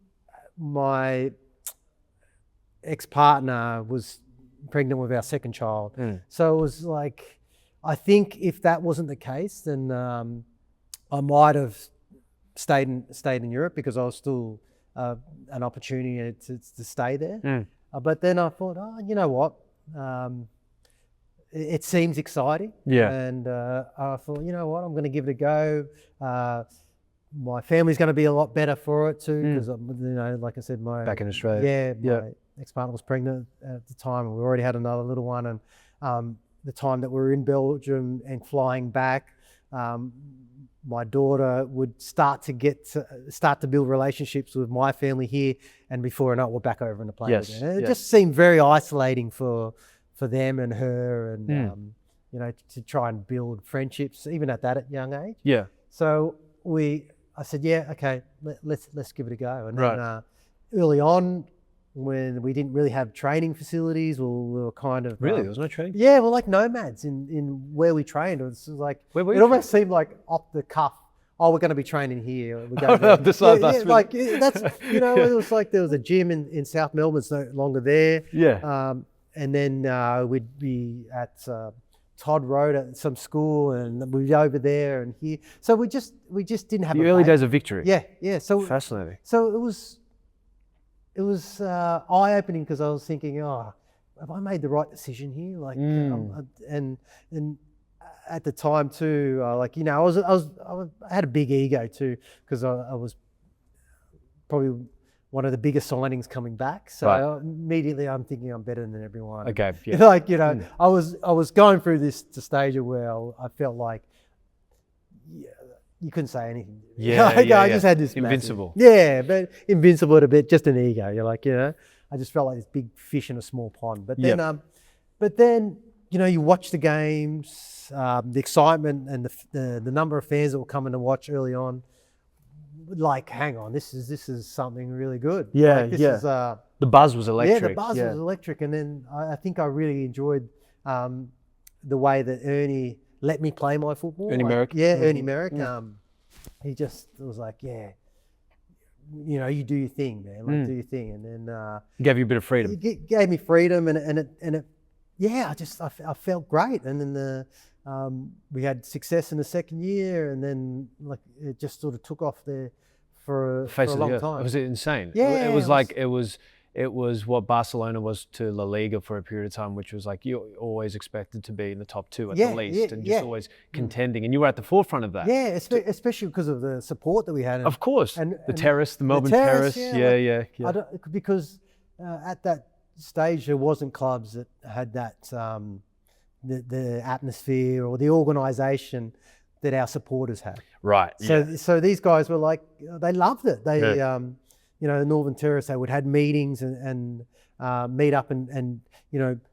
my ex-partner was pregnant with our second child, so it was like, I think if that wasn't the case, then I might have stayed in Europe, because I was still an opportunity to stay there. But then I thought, you know what? It seems exciting. Yeah. And I thought, you know what? I'm going to give it a go. My family's going to be a lot better for it too, because like I said, back in Australia. My ex-partner was pregnant at the time, and we already had another little one. And the time that we were in Belgium and flying back, my daughter would start to build relationships with my family here, and before I know it, we're back over in the plane again. And it just seemed very isolating for them and her, and to try and build friendships even at that young age. Yeah. So I said, yeah, okay, let's give it a go. And then early on, when we didn't really have training facilities, we were kind of there was no training. Yeah, we're like nomads in where we trained. It was like it almost seemed like off the cuff. Oh, we're going to be training here. We're going that's it was like there was a gym in South Melbourne. It's no longer there. Yeah. And then we'd be at Todd Road at some school, and we'd be over there and here. So we just didn't have the early days of victory. Yeah. So fascinating. So it was eye-opening, because I was thinking, have I made the right decision here? Like, and at the time too, I had a big ego too, because I was probably one of the biggest signings coming back. So immediately I'm thinking I'm better than everyone. Okay. Yeah. I was going through this stage where I felt like, you couldn't say anything. I just had this invincible. But invincible a bit, just an ego. You're like, I just felt like this big fish in a small pond. But then, you watch the games, the excitement and the number of fans that were coming to watch early on. Like, hang on, this is something really good. Yeah, like, the buzz was electric. Yeah, the buzz was electric. And then I think I really enjoyed the way that Ernie let me play my football. Ernie Merrick? Yeah, Ernie Merrick. He just was like, you do your thing, man. Do your thing. And then... He gave you a bit of freedom. He gave me freedom, and I felt great. And then we had success in the second year, and then it just sort of took off there for a long time. It was insane. Yeah. It was what Barcelona was to La Liga for a period of time, which was like you're always expected to be in the top two at the least, and just always contending. And you were at the forefront of that. Yeah, especially because of the support that we had. Of course, and the Terrace, the Melbourne Terrace. Because at that stage there wasn't clubs that had that the atmosphere or the organisation that our supporters had. Right. So these guys were like, they loved it. They Northern Terrace, they would have meetings and meet up and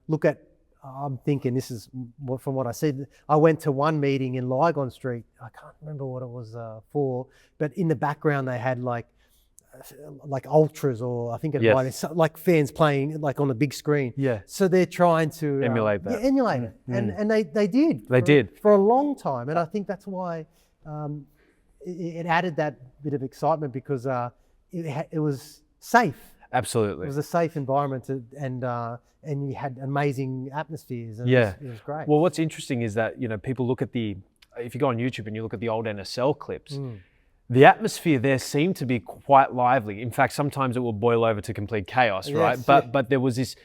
look at, I'm thinking this is from what I said. I went to one meeting in Lygon Street. I can't remember what it was for, but in the background they had like ultras, or I think it might be like fans playing like on a big screen. Yeah. So they're trying to emulate that. Emulate it, and they did. They did for a long time, and I think that's why it added that bit of excitement, because it was safe. Absolutely. It was a safe environment, and you had amazing atmospheres. And it was great. Well, what's interesting is that people look at if you go on YouTube and you look at the old NSL clips. The atmosphere there seemed to be quite lively. In fact, sometimes it will boil over to complete chaos, right? But there was this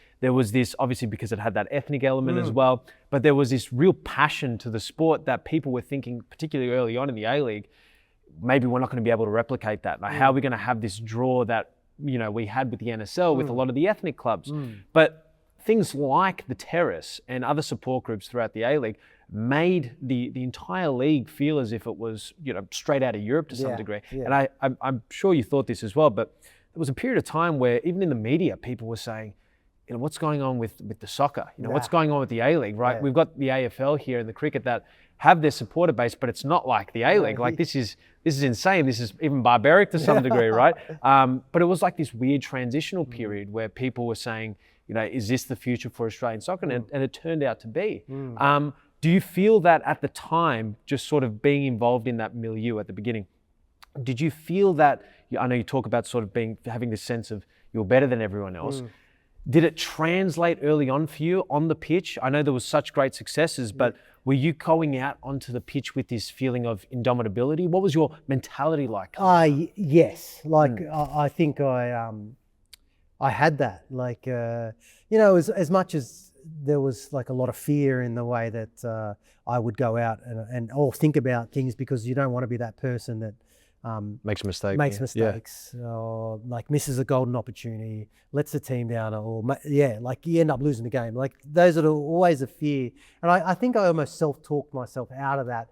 obviously, because it had that ethnic element as well, but there was this real passion to the sport that people were thinking, particularly early on in the A-League, maybe we're not going to be able to replicate that. Like, how are we going to have this draw that, we had with the NSL, with a lot of the ethnic clubs? But things like the Terrace and other support groups throughout the A-League made the entire league feel as if it was, straight out of Europe to some degree. And I'm sure you thought this as well, but there was a period of time where even in the media, people were saying, what's going on with the soccer? What's going on with the A-League, right? We've got the AFL here and the cricket that have their supporter base, but it's not like the A-League. Like, this is insane. This is even barbaric to some degree, right? But it was like this weird transitional period where people were saying, is this the future for Australian soccer? And it turned out to be. Do you feel that at the time, just sort of being involved in that milieu at the beginning, did you feel that, I know you talk about sort of having this sense of you're better than everyone else. Did it translate early on for you on the pitch? I know there was such great successes, but were you going out onto the pitch with this feeling of indomitability? What was your mentality like? Yes. I think I had that. Like, as much as there was like a lot of fear in the way that I would go out or think about things, because you don't want to be that person that makes mistakes, or like misses a golden opportunity, lets the team down, or like you end up losing the game. Like, those are always a fear. And I think I almost self-talked myself out of that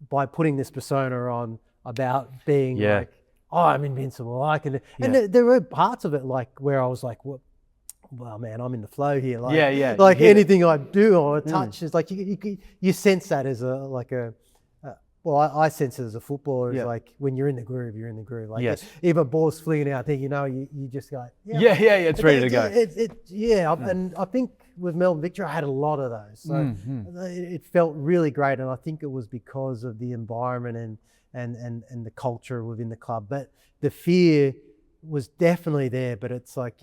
by putting this persona on about being like, oh, I'm invincible. I can. And there were parts of it like where I was like, well, man, I'm in the flow here. Like, like anything I do or touch is like you sense that as I sense it as a footballer. It's like when you're in the groove, you're in the groove. Like, if a ball's flinging out, I think you just go, it's ready to go. And I think with Melbourne Victory, I had a lot of those. So it felt really great, and I think it was because of the environment and the culture within the club. But the fear was definitely there. But it's like,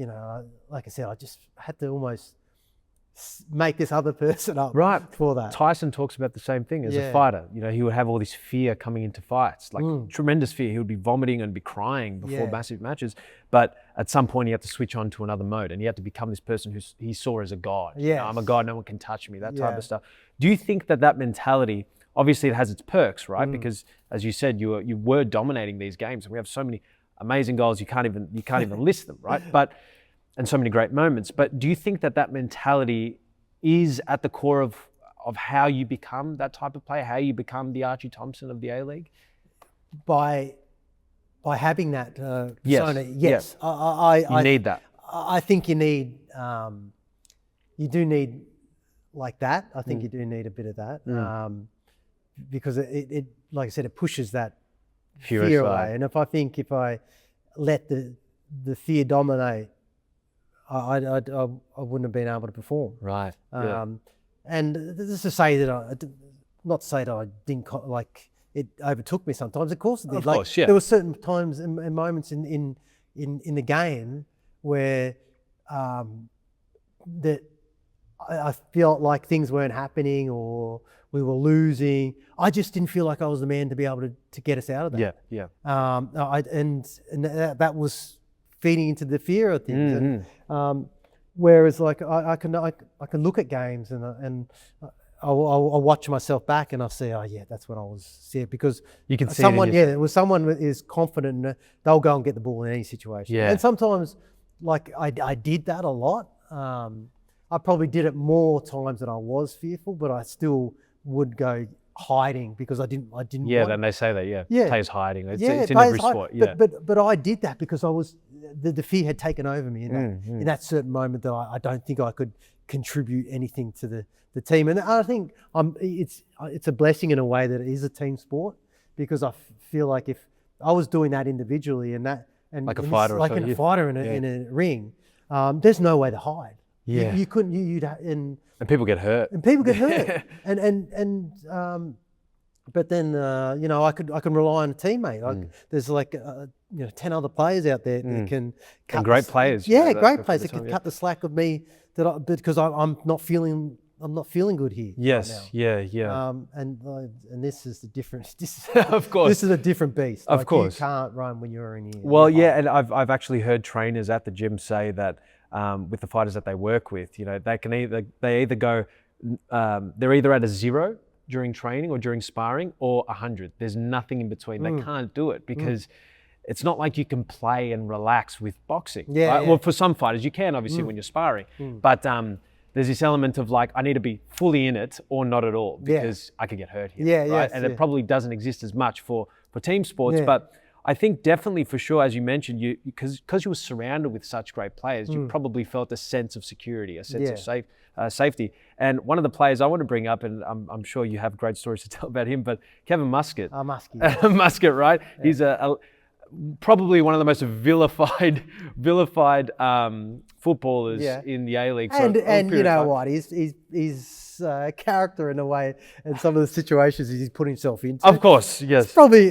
like I said, I just had to almost make this other person up for that. Tyson talks about the same thing as a fighter. He would have all this fear coming into fights, like tremendous fear. He would be vomiting and be crying before massive matches. But at some point, he had to switch on to another mode, and he had to become this person who he saw as a god. I'm a god, no one can touch me, that type of stuff. Do you think that mentality, obviously it has its perks, right? Because as you said, you were dominating these games, and we have so many amazing goals, you can't even list them, right? And so many great moments. But do you think that mentality is at the core of how you become that type of player, how you become the Archie Thompson of the A-League? By having that persona, yes. I need that. I think you do need like that. I think you do need a bit of that, because it, like I said, it pushes that fear away. And if I let the fear dominate, I wouldn't have been able to perform. Right. And this is to say that not to say that I didn't like it overtook me sometimes. Of course it did. Of course, there were certain times and moments in the game where that I felt like things weren't happening or we were losing. I just didn't feel like I was the man to be able to get us out of that. And that was feeding into the fear of things. And, whereas like I can look at games and I'll watch myself back and I'll say, oh yeah, that's when I was sick, because you can see someone someone is confident and they'll go and get the ball in any situation. And sometimes like I did that a lot. I probably did it more times than I was fearful, but I still would go hiding because I didn't. Then they say that. Players hiding. It's in every sport. But I did that because I was the fear had taken over me in that certain moment that I don't think I could contribute anything to the team. And I think it's a blessing in a way that it is a team sport, because I feel like if I was doing that individually like a fighter, in a ring, there's no way to hide. You couldn't. And people get hurt. And people get hurt. But then I can rely on a teammate. There's 10 other players out there that can cut. And great players. Great players that can cut the slack of me because I'm not feeling good here. Yes. Right now. And this is the difference. Of course. This is a different beast. Of course. You can't run when you're in here. Well, and I've actually heard trainers at the gym say that with the fighters that they work with, they either go, they're either at a 0 during training or during sparring or 100. There's nothing in between. They can't do it because it's not like you can play and relax with boxing. Yeah, right? yeah. Well, for some fighters, you can obviously when you're sparring, but there's this element of like, I need to be fully in it or not at all because I could get hurt here. Yeah, right? yes, And it probably doesn't exist as much for team sports, Yeah. but I think definitely for sure, as you mentioned, because you were surrounded with such great players, you probably felt a sense of security, a sense of safety. And one of the players I want to bring up, and I'm sure you have great stories to tell about him, but Kevin Muscat. Muskie. Muscat, right? Yeah. He's probably one of the most vilified footballers in the A-League. And you know what? He's character in a way, and some of the situations he's put himself into. Of course, yes. It's probably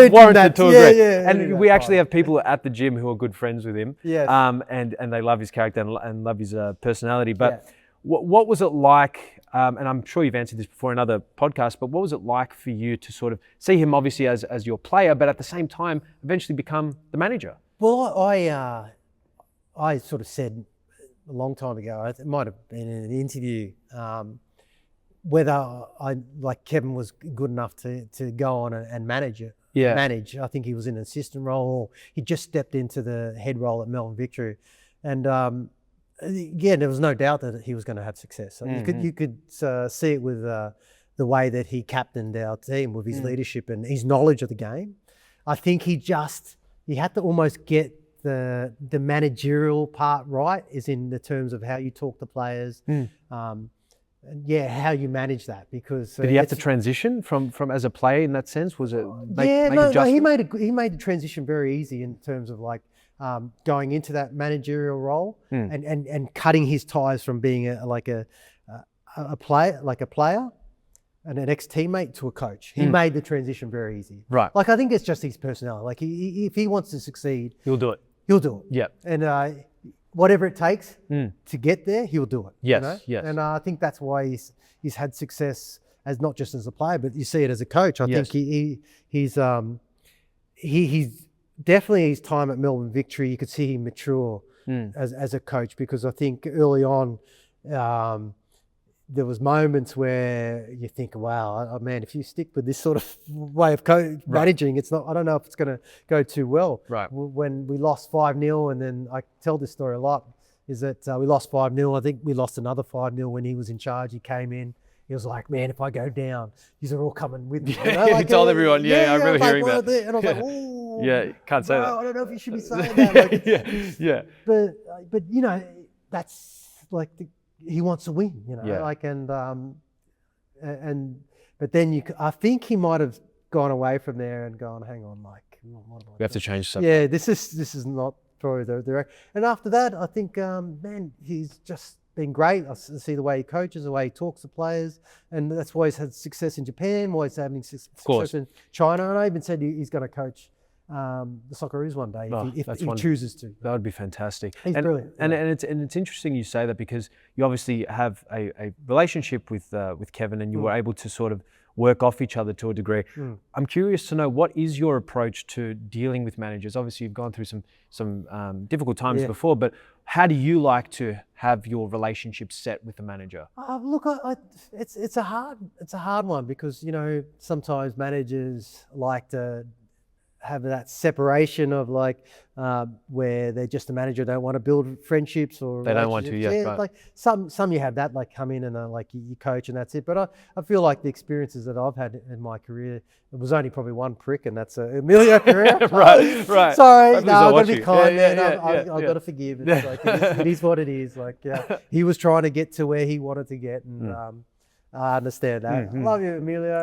warranted to a degree. Yeah, and we actually have people at the gym who are good friends with him. Yes. And they love his character and love his personality. But what was it like? And I'm sure you've answered this before in other podcasts, but what was it like for you to sort of see him obviously as your player, but at the same time eventually become the manager? Well, I sort of said a long time ago, it might have been in an interview, whether Kevin was good enough to go on and manage it. Yeah. Manage. I think he was in an assistant role, or he just stepped into the head role at Melbourne Victory, and again, there was no doubt that he was going to have success. So you could see it with the way that he captained our team, with his leadership and his knowledge of the game. I think he had to almost get the managerial part right, is in the terms of how you talk to players, how you manage that. Because did he have to transition from as a player in that sense? Was it he made the transition very easy in terms of like going into that managerial role and cutting his ties from being a player and an ex-teammate to a coach. He made the transition very easy. Right. Like, I think it's just his personality. Like, if he wants to succeed, he'll do it. He'll do it. Yeah. And whatever it takes to get there, he'll do it. Yes. You know? Yes. And I think that's why he's had success as not just as a player, but you see it as a coach. I think he's definitely his time at Melbourne Victory, you could see him mature as a coach, because I think early on there was moments where you think, wow, man, if you stick with this sort of way of managing, it's not. I don't know if it's going to go too well. Right. When we lost 5-0, and then I tell this story a lot, is that we lost 5-0. I think we lost another 5-0 when he was in charge. He came in. He was like, man, if I go down, these are all coming with me. You know? He told everyone, I remember hearing that. And I was like, oh, yeah, can't say that. I don't know if you should be saying that. Yeah. But you know, that's like he wants to win. You know, but then I think he might have gone away from there and gone, hang on, what we have to change something. Yeah, this is not probably the direct. And after that, I think, man, he's just been great. I see the way he coaches, the way he talks to players, and that's why he's had success in Japan, why he's having success in China. And I even said he's going to coach the Socceroos one day if he chooses to. That would be fantastic. He's brilliant. And it's interesting you say that, because you obviously have a relationship with Kevin, and you were able to sort of work off each other to a degree. I'm curious to know, what is your approach to dealing with managers? Obviously, you've gone through some difficult times before, but how do you like to have your relationship set with the manager? Look, it's a hard one, because you know, sometimes managers like to have that separation of where they're just a manager, don't want to build friendships, or they don't want to. Yeah, right. Like some you have that, like come in and you coach and that's it. But I feel like the experiences that I've had in my career, it was only probably one prick, and that's Emilio Pereira. right. Sorry, no, I've got to be kind, man. I've got to forgive. It's it is what it is. He was trying to get to where he wanted to get, and I understand that. I love you, Emilio.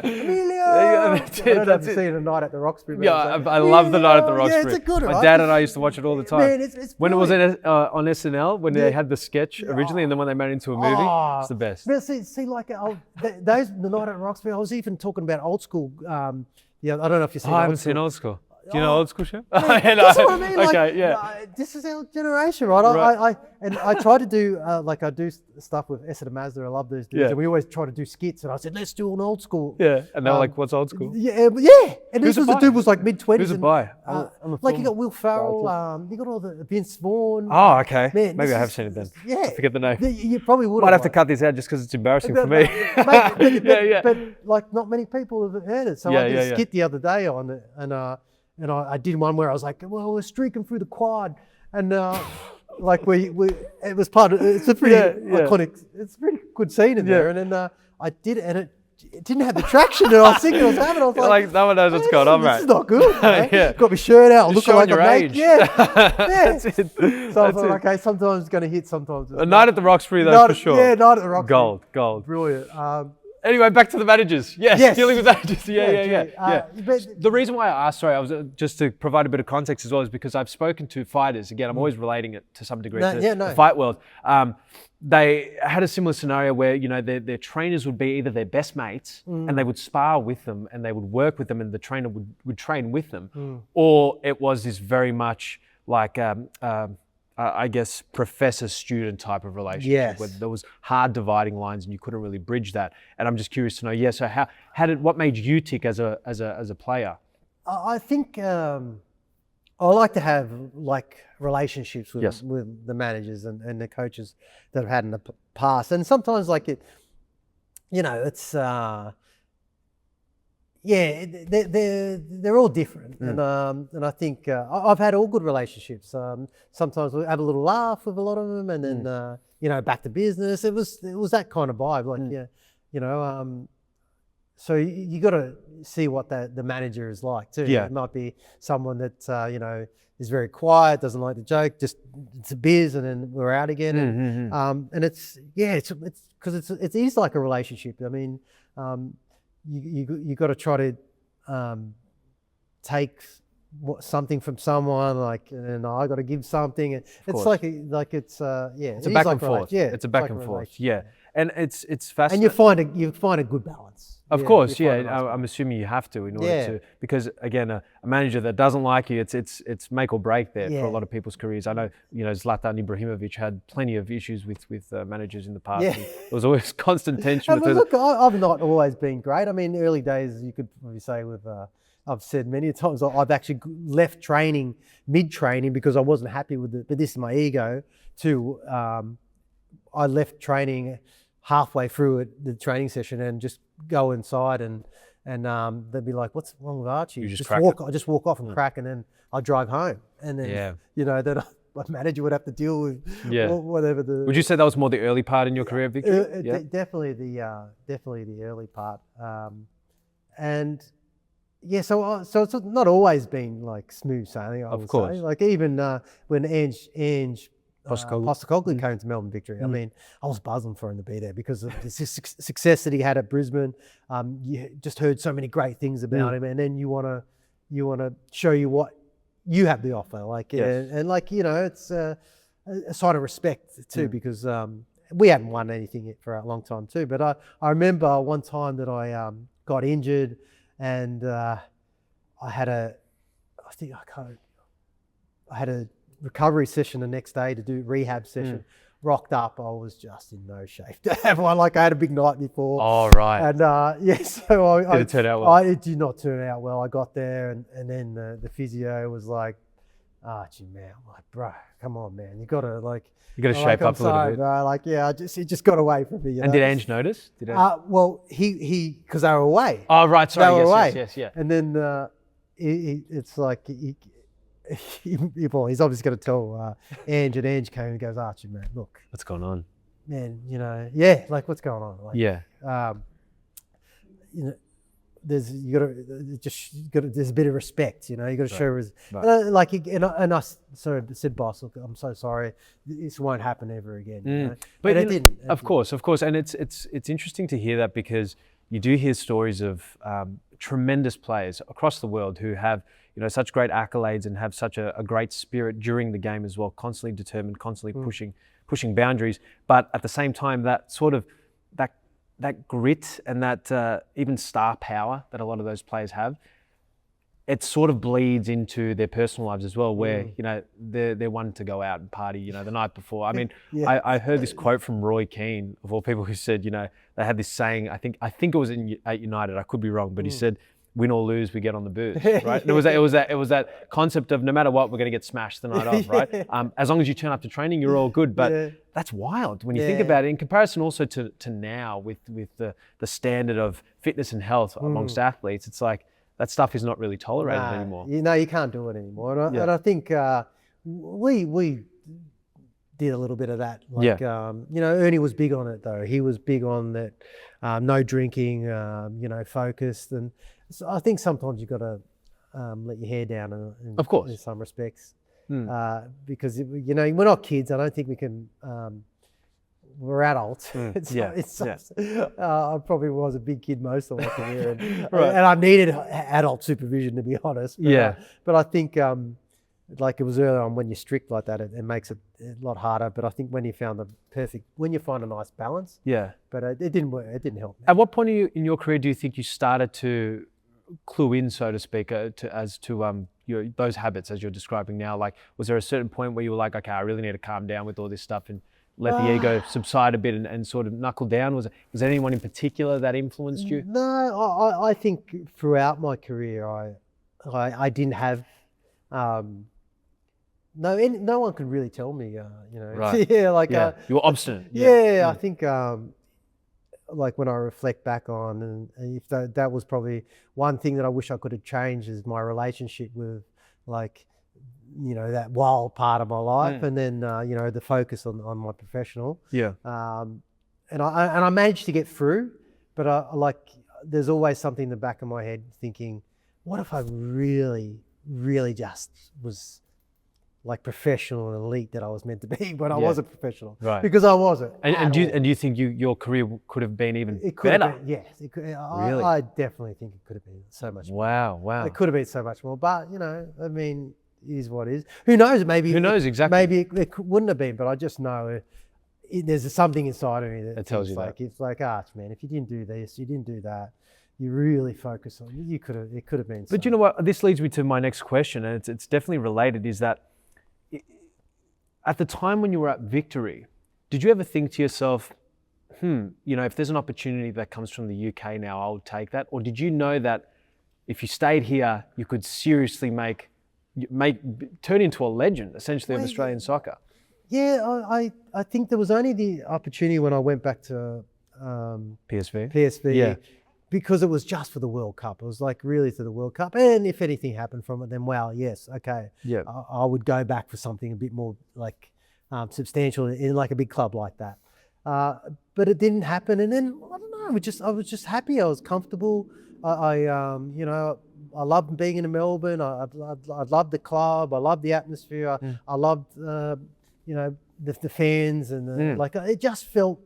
Emilio! I don't know if you've seen A Night at the Roxbury. Yeah, I love The Night at the Roxbury. Yeah, it's a good one. My dad and I used to watch it all the time. Man, it's when it was on SNL, when they had the sketch originally, and then when they made it into a movie, it's the best. But see, The Night at Roxbury, I was even talking about Old School. I don't know if you've seen I haven't seen Old School. Do you know old school show? Man, that's what I mean. Like, Okay, yeah. This is our generation, right? Right. I try to do I do stuff with Esther Mazda. I love those dudes, Yeah. and we always try to do skits. And I said, let's do an old school. Yeah, and they were like, "What's old school?" Yeah, yeah. And Who's this it was the by? dude was like mid-20s. Who's it by? I'm a Like you film got Will Ferrell. You got all the Vince Vaughn. Oh, okay. Man, Maybe this I have is- seen it then. Yeah, I forget the name. You probably would. Might have to cut this out just because it's embarrassing for me. But like not many people have heard it. So I did a skit the other day on it, and I did one where I was like, well, we're streaking through the quad, and like we it was part of, it's a pretty iconic, it's a pretty good scene in there, and then I did it, and it didn't have the traction that I was thinking I was having. I was like, no one knows what's going on, this mate. is not good. Yeah. Got my shirt out, Just looking like showing I'm your naked. age. Yeah, That's it. So I was like, okay, sometimes it's going to hit, sometimes it's A not. night at the Roxbury, though, for sure. Yeah, Night at the Roxbury. Gold. Brilliant. Anyway, back to the managers. Yes. Dealing with managers. Yeah. But The reason why I asked, sorry, I was just to provide a bit of context as well, is because I've spoken to fighters. Again, I'm always relating it to some degree to the fight world. They had a similar scenario where, you know, their trainers would be either their best mates and they would spar with them and they would work with them and the trainer would train with them, or it was this very much like I guess professor-student type of relationship where there was hard dividing lines and you couldn't really bridge that. And I'm just curious to know, so what made you tick as a player? I think I like to have like relationships with the managers and the coaches that I've had in the past. And sometimes like it, you know, it's they're all different, and I think I've had all good relationships. Sometimes we have a little laugh with a lot of them, and then you know, back to business. It was that kind of vibe, like you know. So you got to see what the manager is like too. Yeah. It might be someone that you know is very quiet, doesn't like the joke, just it's a biz, and then we're out again. And it's because it is like a relationship. I mean. You got to try to take something from someone, like, and I got to give something. It's course. It's It's a back and forth. It's a back and forth. Yeah, and it's fascinating. And you find a good balance. Of course, I'm assuming you have to in order to, because again, a manager that doesn't like you, it's make or break there for a lot of people's careers. I know, you know, Zlatan Ibrahimovic had plenty of issues with managers in the past. Yeah. There was always constant tension. But look, I've not always been great. I mean, early days, you could probably say with, I've said many times, I've actually left training, mid-training, because I wasn't happy with it. But this is my ego too. I left training halfway through the training session and just go inside and they'd be like, "What's wrong with Archie?" You just I just walk off and crack, and then I drive home, and then you know then my manager would have to deal with whatever the. Would you say that was more the early part in your career, Victor? Definitely the early part, and so it's not always been like smooth sailing. I would say. Like even when Ange Postacoglu came to Melbourne Victory. I mean, I was buzzing for him to be there because of the success that he had at Brisbane. You just heard so many great things about him, and then you want to show you what you have to offer. Like and like, you know, it's a sign of respect too, because we hadn't won anything for a long time too. But I remember one time that I got injured, and I had a recovery session the next day to do rehab session. Rocked up, I was just in no shape to have one. Like I had a big night before. Oh, right. And so Did it turn out well? It did not turn out well. I got there, and then the physio was like, "Archie, man," I'm like, "Bro, come on, man, you gotta shape up a little bit." Bro. Like, it just got away from me. And did Ange notice? Well, he because they were away. Oh, right. Sorry. They were away. Yes. And then it's like he's obviously going to tell Ange, and Ange came and goes, "Archie, man, look, What's going on? Man, you know, like what's going on?" Like, you know, there's a bit of respect, you know. You got to show like, and I sort of said, "Boss, look, I'm so sorry. This won't happen ever again." You know? But it didn't. Of course, and it's interesting to hear that, because you do hear stories of tremendous players across the world who have, you know, such great accolades and have such a great spirit during the game as well, constantly determined, constantly pushing boundaries. But at the same time, that sort of that grit and that even star power that a lot of those players have, it sort of bleeds into their personal lives as well, where they're wanting to go out and party, the night before. I mean, Yeah. I heard this quote from Roy Keane, of all people, who said, they had this saying. I think it was at United. I could be wrong, but he said, "Win or lose, we get on the booze." Right? And it was that concept of no matter what, we're going to get smashed the night of, right? As long as you turn up to training, you're all good. But that's wild when you think about it. In comparison, also to now with the standard of fitness and health amongst athletes, it's like, that stuff is not really tolerated anymore. You can't do it anymore. And I think we did a little bit of that. Like, Ernie was big on it, though. He was big on that, no drinking, focused. And so I think sometimes you've got to let your hair down of course, in some respects. Because, we're not kids. I don't think we can... we're adults. I probably was a big kid most of my career, and I needed adult supervision, to be honest. But, but I think, like it was earlier on, when you're strict like that, it makes it a lot harder. But I think when you find when you find a nice balance. But it didn't work. It didn't help me. At what point in your career do you think you started to clue in, so to speak, as to those habits as you're describing now? Like, was there a certain point where you were like, okay, I really need to calm down with all this stuff and let the ego subside a bit and sort of knuckle down? Was there anyone in particular that influenced you? No, I think throughout my career, I didn't have, no one could really tell me, Right. You were obstinate. I think, like when I reflect back on, and if that was probably one thing that I wish I could have changed, is my relationship with, like, that wild part of my life, and then the focus on my professional. And I managed to get through, but there's always something in the back of my head thinking, what if I really, really just was like professional and elite that I was meant to be when I was a professional? Right. Because I wasn't. And do you think your career could have been even it could better? Have been, yes, it could. Really? I definitely think it could have been so much more. Wow. It could have been so much more, but I mean, it is what it is. Who knows? Maybe. Who knows exactly? Maybe it wouldn't have been, but I just know there's something inside of me that tells you like, that. it's like, Arch, man, if you didn't do this, you didn't do that, you really focus on it. It could have been. But you know what? This leads me to my next question, and it's definitely related. Is that at the time when you were at Victory, did you ever think to yourself, if there's an opportunity that comes from the UK now, I'll take that? Or did you know that if you stayed here, you could seriously turn into a legend, essentially, of Australian soccer? Yeah, I think there was only the opportunity when I went back to PSV. Yeah. Because it was just for the World Cup. It was like really to the World Cup. And if anything happened from it, then wow, yes, okay. Yeah. I would go back for something a bit more like substantial in like a big club like that. But it didn't happen. And then, I don't know, I was just happy. I was comfortable. I loved being in Melbourne. I loved the club. I loved the atmosphere. I loved, the fans and like it just felt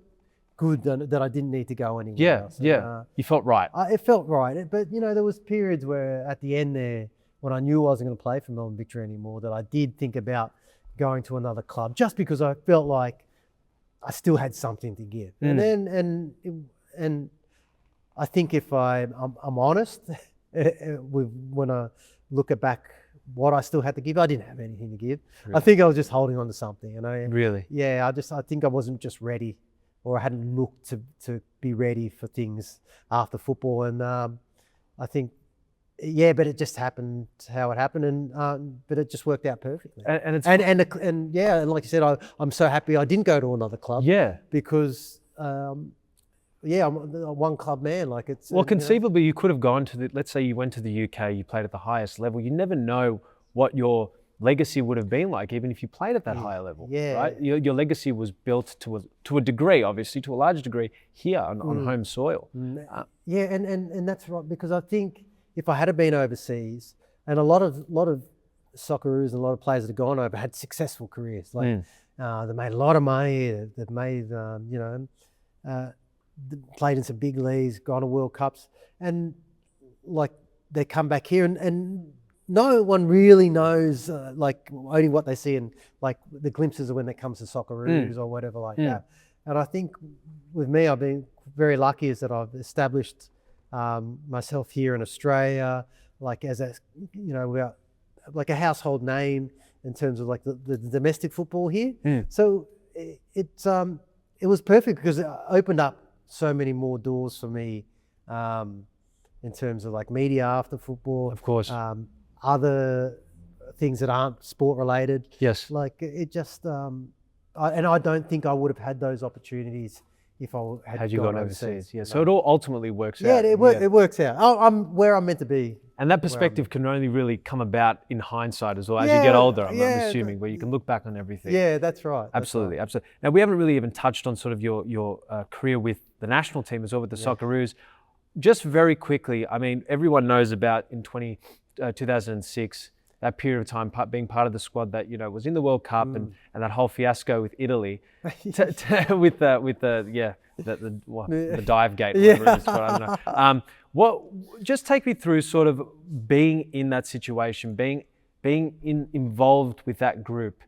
good that I didn't need to go anywhere else. And, you felt right. It felt right. But, there was periods where at the end there, when I knew I wasn't going to play for Melbourne Victory anymore, that I did think about going to another club just because I felt like I still had something to give. And then, and I think if I'm honest, when I look back what I still had to give, I didn't have anything to give. Really? I think I was just holding on to something. Really? Yeah, I think I wasn't just ready, or I hadn't looked to be ready for things after football. And I think, but it just happened how it happened, and but it just worked out perfectly. And like you said, I'm so happy I didn't go to another club. Yeah. Because I'm a one club man. Like it's conceivably you could have gone to let's say you went to the UK, you played at the highest level. You never know what your legacy would have been like, even if you played at that higher level. Yeah. Right. Your legacy was built to a degree, obviously, to a large degree here on home soil. And that's right, because I think if I had been overseas, and a lot of Socceroos and a lot of players that have gone over had successful careers. Like they made a lot of money. They've made played in some big leagues, gone to World Cups, and like they come back here and no one really knows like only what they see in like the glimpses of when it comes to Socceroos or whatever like that. And I think with me, I've been very lucky is that I've established myself here in Australia. like as a, we are like a household name in terms of like the domestic football here. So it was perfect because it opened up so many more doors for me in terms of like media after football. Of course. Other things that aren't sport related. Yes. Like it just, I don't think I would have had those opportunities if I had you gone gone overseas. Yeah. No. So it all ultimately works out. Yeah, it works out. I'm where I'm meant to be. And that perspective can only really come about in hindsight as well as you Yeah, get older, I'm yeah, assuming, where you can look back on everything. Yeah, that's right. Absolutely, absolutely. Now, we haven't really even touched on sort of your career with the national team as well, with the Socceroos. Just very quickly, I mean, everyone knows about in 2006, that period of time being part of the squad that, was in the World Cup and that whole fiasco with Italy, with the dive gate, whatever it is called, I don't know. Just take me through sort of being in that situation, being involved with that group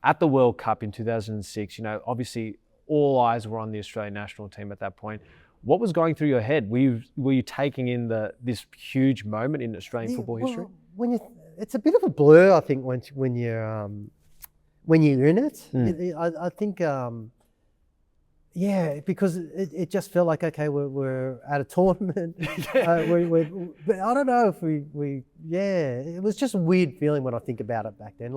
at the World Cup in 2006. Obviously all eyes were on the Australian national team at that point. What was going through your head? Were you taking in this huge moment in Australian football history? It's a bit of a blur, I think, when you're in it. I think. Yeah, because it just felt like, okay, we're at a tournament. But I don't know if it was just a weird feeling when I think about it back then.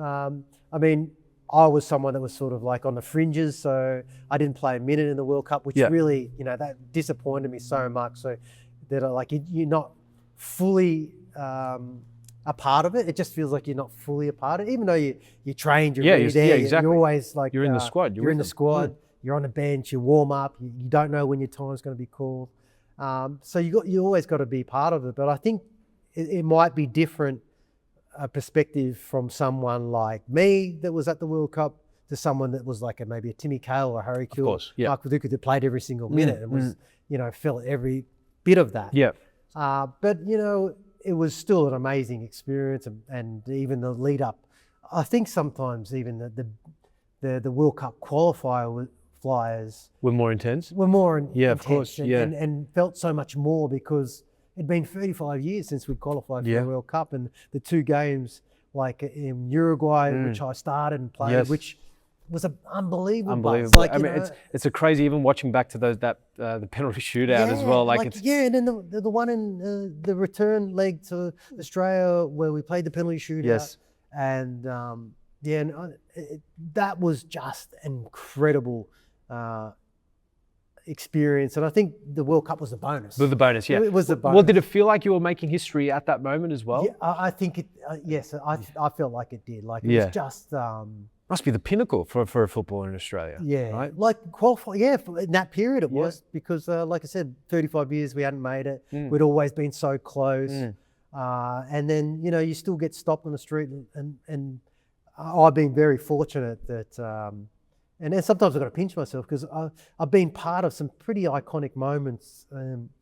I mean, I was someone that was sort of like on the fringes, so I didn't play a minute in the World Cup, which really, that disappointed me so much. So that you're not fully a part of it. It just feels like you're not fully a part of it, even though you trained, you're really there. Exactly. You're always like you're in the squad. You're in the squad. You're on the bench, you warm up, you don't know when your time's going to be called. So you always got to be part of it. But I think it might be different perspective from someone like me that was at the World Cup to someone that was like maybe a Timmy Cahill or Harry Kuehl, Mark Viduka, that played every single minute and was, felt every bit of that. Yeah. But, it was still an amazing experience, and even the lead up. I think sometimes even the World Cup qualifier flyers were more intense. Of course. And felt so much more because it'd been 35 years since we qualified for the World Cup, and the two games like in Uruguay, which I started and played, which was an unbelievable. Buzz. Like, it's a crazy. Even watching back to the penalty shootout as well. And then the one in the return leg to Australia where we played the penalty shootout. Yes. And that was just an incredible experience, and I think the World Cup was a bonus. The bonus, yeah. It was a bonus. Well, did it feel like you were making history at that moment as well? Yeah, I think it. Yes, I felt like it did. Like it was just. Must be the pinnacle for a footballer in Australia. Yeah, right? like qualify. Yeah, in that period it was because, like I said, 35 years we hadn't made it. We'd always been so close, and then you still get stopped on the street, and I've been very fortunate that. And then sometimes I've got to pinch myself because I've been part of some pretty iconic moments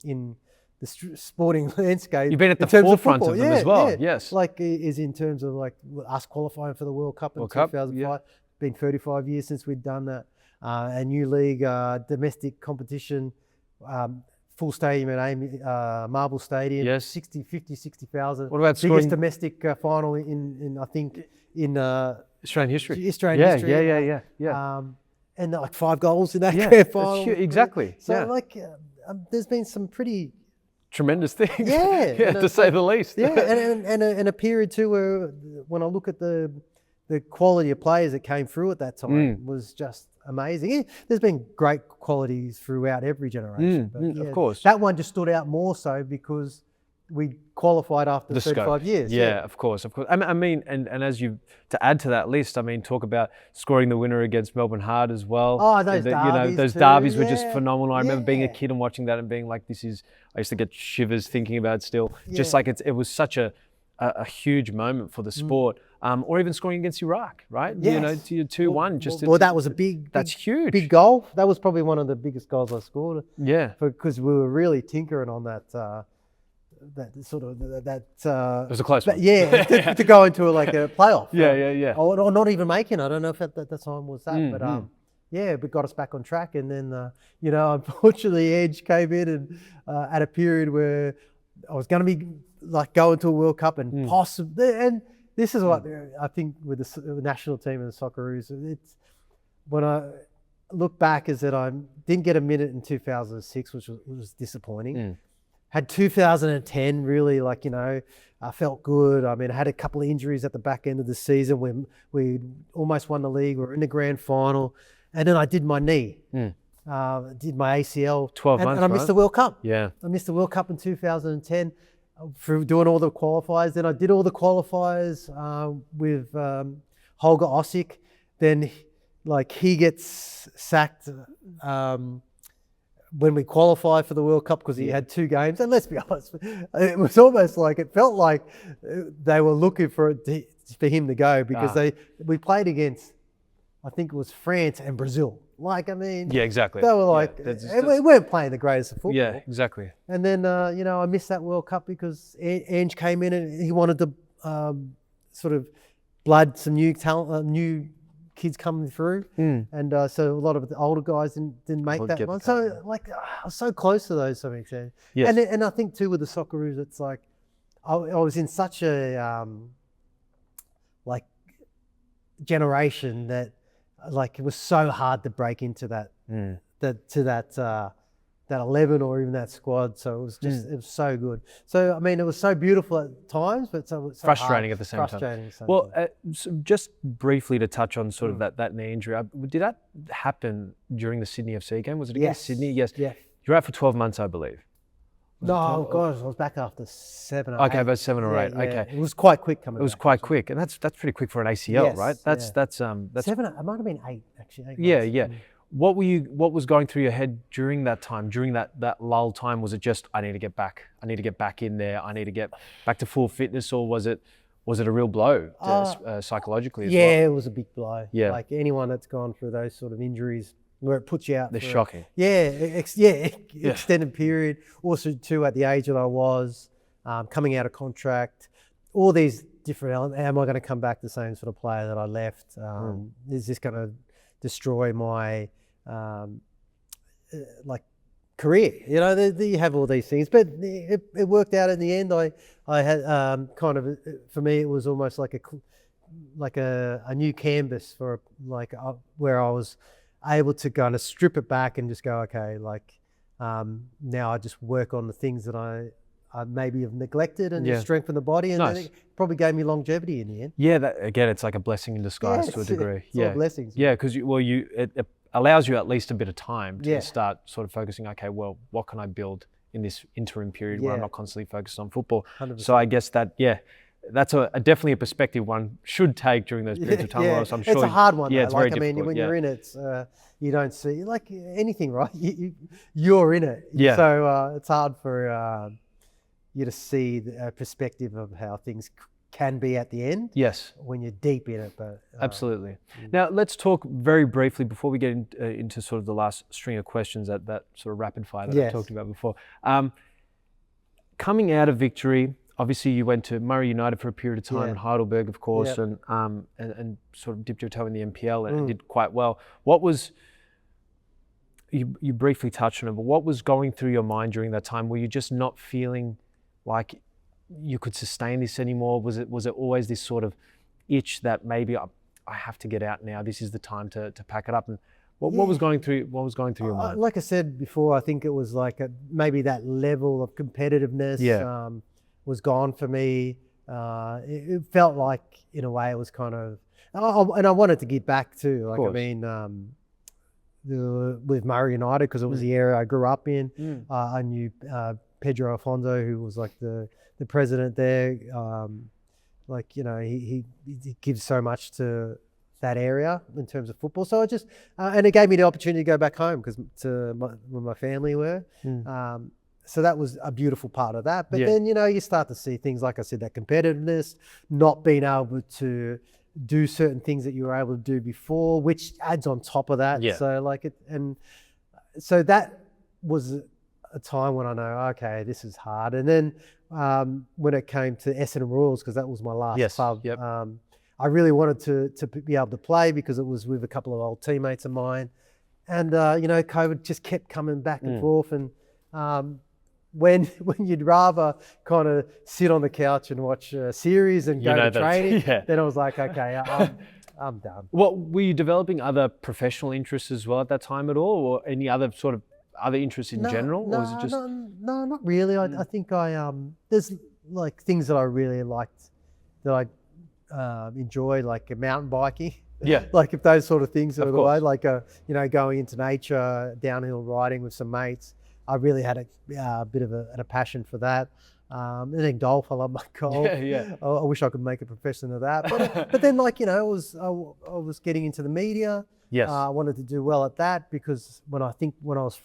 in the sporting landscape. You've been at the forefront of them as well, yes. Like is in terms of like us qualifying for the World Cup in 2005. Been 35 years since we'd done that. A new league, domestic competition, full stadium at Marble Stadium. Yes. 60,000. What about biggest scoring? Domestic final in I think in Australian history. Australian history. Yeah. And like 5 goals in that grand final. Exactly. So there's been some pretty tremendous things. Yeah. To say the least. Yeah, and a period too where when I look at the quality of players that came through at that time was just amazing. Yeah, there's been great qualities throughout every generation. But of course. That one just stood out more so because we qualified after the 35 years. Yeah, of course. I mean, and as you, to add to that list, I mean, talk about scoring the winner against Melbourne Heart as well. Oh, those derbies those too. derbies were just phenomenal. I remember being a kid and watching that and being like, I used to get shivers thinking about it still. Just like it was such a huge moment for the sport. Or even scoring against Iraq, right? Yes. 2-1. That was a big. That's huge. Big goal. That was probably one of the biggest goals I scored. Yeah. Because we were really tinkering on that. That it was a close one. To go into like a playoff. Yeah. Or not even making. I don't know if at the time was that, but but got us back on track. And then unfortunately, Edge came in and at a period where I was going to be like going to a World Cup and possibly, and this is what I think with the national team and the Socceroos, it's when I look back is that I didn't get a minute in 2006, which was disappointing. Had 2010 really like, I felt good. I mean, I had a couple of injuries at the back end of the season when we almost won the league. We were in the grand final. And then I did my knee, did my ACL. 12 months, and I missed the World Cup. Yeah. I missed the World Cup in 2010 through doing all the qualifiers. Then I did all the qualifiers with Holger Osik. Then he gets sacked when we qualified for the World Cup because he had 2 games. And let's be honest, it was almost like, it felt like they were looking for him to go because we played against, I think it was France and Brazil. Yeah, exactly. They were like, we weren't playing the greatest of football. Yeah, exactly. And then, I missed that World Cup because Ange came in and he wanted to sort of blood some new talent, new kids coming through. And so a lot of the older guys didn't make that one. So I was so close to those to some extent. Yes. And I think too with the Socceroos, it's like, I was in such a generation that it was so hard to break into that that 11 or even that squad. So it was just it was so good. So I mean, it was so beautiful at times, but so frustrating hard, at the same time. Well, so just briefly to touch on sort of that knee injury, did that happen during the Sydney FC game? Was it against Sydney? Yes. Yeah. You're out for 12 months, I believe. No, gosh, I was back after 7 or 8. Okay, about 7 or 8. Yeah. Okay, it was quite quick coming. It was quite quick, and that's pretty quick for an ACL, right? That's 7. It might have been 8 actually. 8 yeah, months. yeah. What was going through your head during that time? During that lull time, was it just I need to get back? I need to get back in there. I need to get back to full fitness, or was it a real blow psychologically as well? Yeah, it was a big blow. Yeah, like anyone that's gone through those sort of injuries, where it puts you out. They're shocking. Extended period. Also, too, at the age that I was, coming out of contract, all these different elements. Am I going to come back the same sort of player that I left? Is this going to destroy my career? You have all these things, but it worked out in the end. I had for me, it was almost like a new canvas for where I was able to kind of strip it back and just go, okay, now I just work on the things that I maybe have neglected and just strengthen the body, and then it probably gave me longevity in the end. Yeah, again, it's like a blessing in disguise to a degree. It's all blessings. Yeah, because it allows you at least a bit of time to start sort of focusing. Okay, well, what can I build in this interim period where I'm not constantly focused on football? 100%. So I guess that's definitely a perspective one should take during those periods of time. Yeah. I'm sure it's a hard one. Yeah, though. it's very difficult. When you're in it, you don't see anything, right? You're in it. Yeah. So it's hard for you to see the perspective of how things can be at the end. Yes. When you're deep in it, but absolutely. Now let's talk very briefly before we get into sort of the last string of questions that sort of rapid fire that I talked about before. Coming out of victory, obviously you went to Murray United for a period of time, and Heidelberg, of course, and sort of dipped your toe in the MPL and did quite well. What was you briefly touched on it, but what was going through your mind during that time? Were you just not feeling like you could sustain this anymore? Was it always this sort of itch that maybe I have to get out now? This is the time to pack it up. And what was going through your mind? Like I said before, I think it was maybe that level of competitiveness was gone for me. It felt like in a way it was kind of, and I wanted to get back too. With Murray United, because it was the area I grew up in. I knew Pedro Afonso, who was the president there. He gives so much to that area in terms of football. So I just, and it gave me the opportunity to go back home where my family were. So that was a beautiful part of that. But then, you start to see things, like I said, that competitiveness, not being able to do certain things that you were able to do before, which adds on top of that. So that was a time when I know, okay, this is hard. And then when it came to Essendon Royals, because that was my last club, I really wanted to be able to play because it was with a couple of old teammates of mine. And, COVID just kept coming back and forth. And when you'd rather kind of sit on the couch and watch a series and go to training, then I was like, okay, I'm done. What were you developing other professional interests as well at that time at all, or any other sort of other interests in general, or was it just? No, not really. I think there's like things that I really liked that I enjoy, like mountain biking. Yeah. Like if those sort of things are the way, course. like going into nature, downhill riding with some mates. I really had a bit of a passion for that. And then golf, I love my golf. Yeah. I wish I could make a profession of that. But then, like, I was getting into the media. Yes. I wanted to do well at that because when I was when I was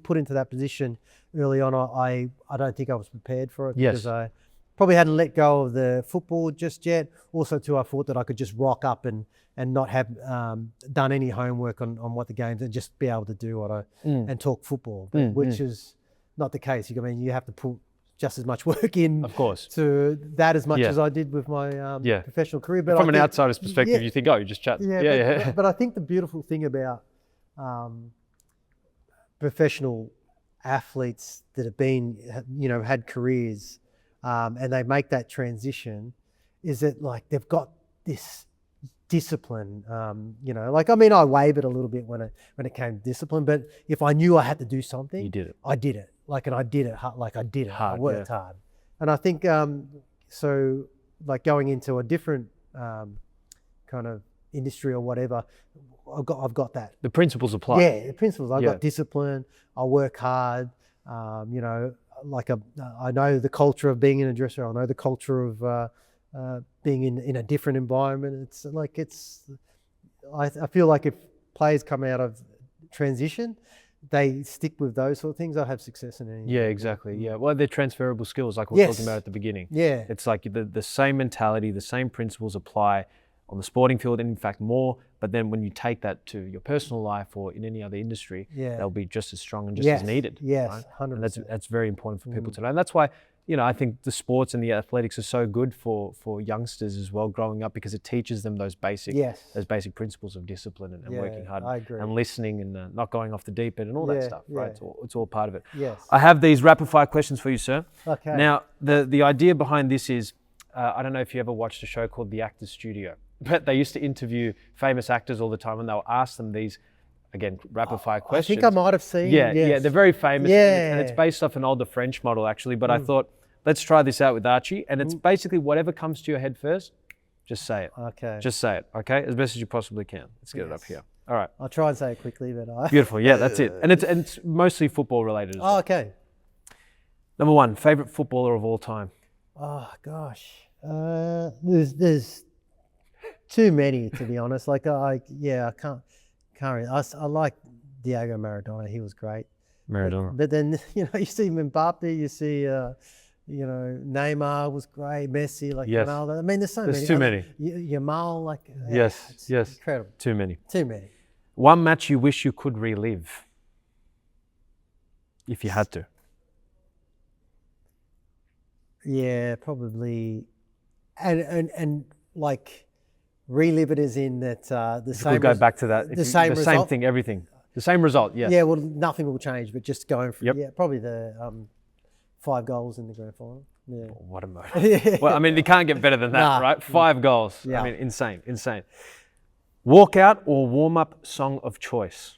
put into that position early on, I don't think I was prepared for it because I probably hadn't let go of the football just yet. Also, too, I thought that I could just rock up and not have done any homework on what the games and just be able to do what and talk football, which is not the case. I mean, you have to put just as much work in, of course, to that as much as I did with my professional career. But from an outsider's perspective, you think, oh, you just chat. But I think the beautiful thing about professional athletes that have been, had careers, and they make that transition, is that like they've got this discipline. I wavered a little bit when it came to discipline, but if I knew I had to do something, you did it. I did it. And I did it hard. I worked hard. And I think so. Like going into a different kind of industry or whatever, I've got that. The principles apply. Yeah, the principles. I've got discipline. I work hard. I know the culture of being in a dressing room. I know the culture of being in a different environment. I feel like if players come out of transition, they stick with those sort of things, I'll have success in anything. Yeah, exactly. Yeah. Well, they're transferable skills like we were talking about at the beginning. Yeah. It's like the same mentality, the same principles apply on the sporting field, and in fact more. But then when you take that to your personal life or in any other industry, they'll be just as strong and just as needed. Yes, right? 100%. And that's very important for people to know. And that's why, I think the sports and the athletics are so good for youngsters as well growing up, because it teaches them those basic principles of discipline and working hard and listening and not going off the deep end and all that stuff, right? It's all part of it. Yes. I have these rapid fire questions for you, sir. Okay. Now, the idea behind this is, I don't know if you ever watched a show called The Actors Studio, but they used to interview famous actors all the time and they'll ask them these, again, rapid fire questions. I think I might have seen. Yeah, they're very famous. Yeah. And it's based off an older French model actually, but I thought, let's try this out with Archie. And it's basically whatever comes to your head first, just say it. Okay. Just say it, okay? As best as you possibly can. Let's get it up here. All right. I'll try and say it quickly, but Beautiful, yeah, that's it. And it's mostly football related as well. Okay. Number one, favorite footballer of all time? Oh, gosh. There's too many, to be honest. Like, I can't really. I like Diego Maradona. He was great. Maradona. But then, you see Mbappe, you see, Neymar was great, Messi, Ronaldo. I mean, there's so many. There's too many. Yamal, Yes. Incredible. Too many. Too many. One match you wish you could relive, if you had to. Yeah, probably. And like relive it as in that the same. We'll go back to that. The same result. Same thing, everything. The same result, yes. Yeah, well, nothing will change, but just going for probably the 5 goals in the grand final. Yeah. Oh, what a moment. Well, I mean, you can't get better than that, right? 5 goals. Yeah. I mean, insane. Walkout or warm-up song of choice?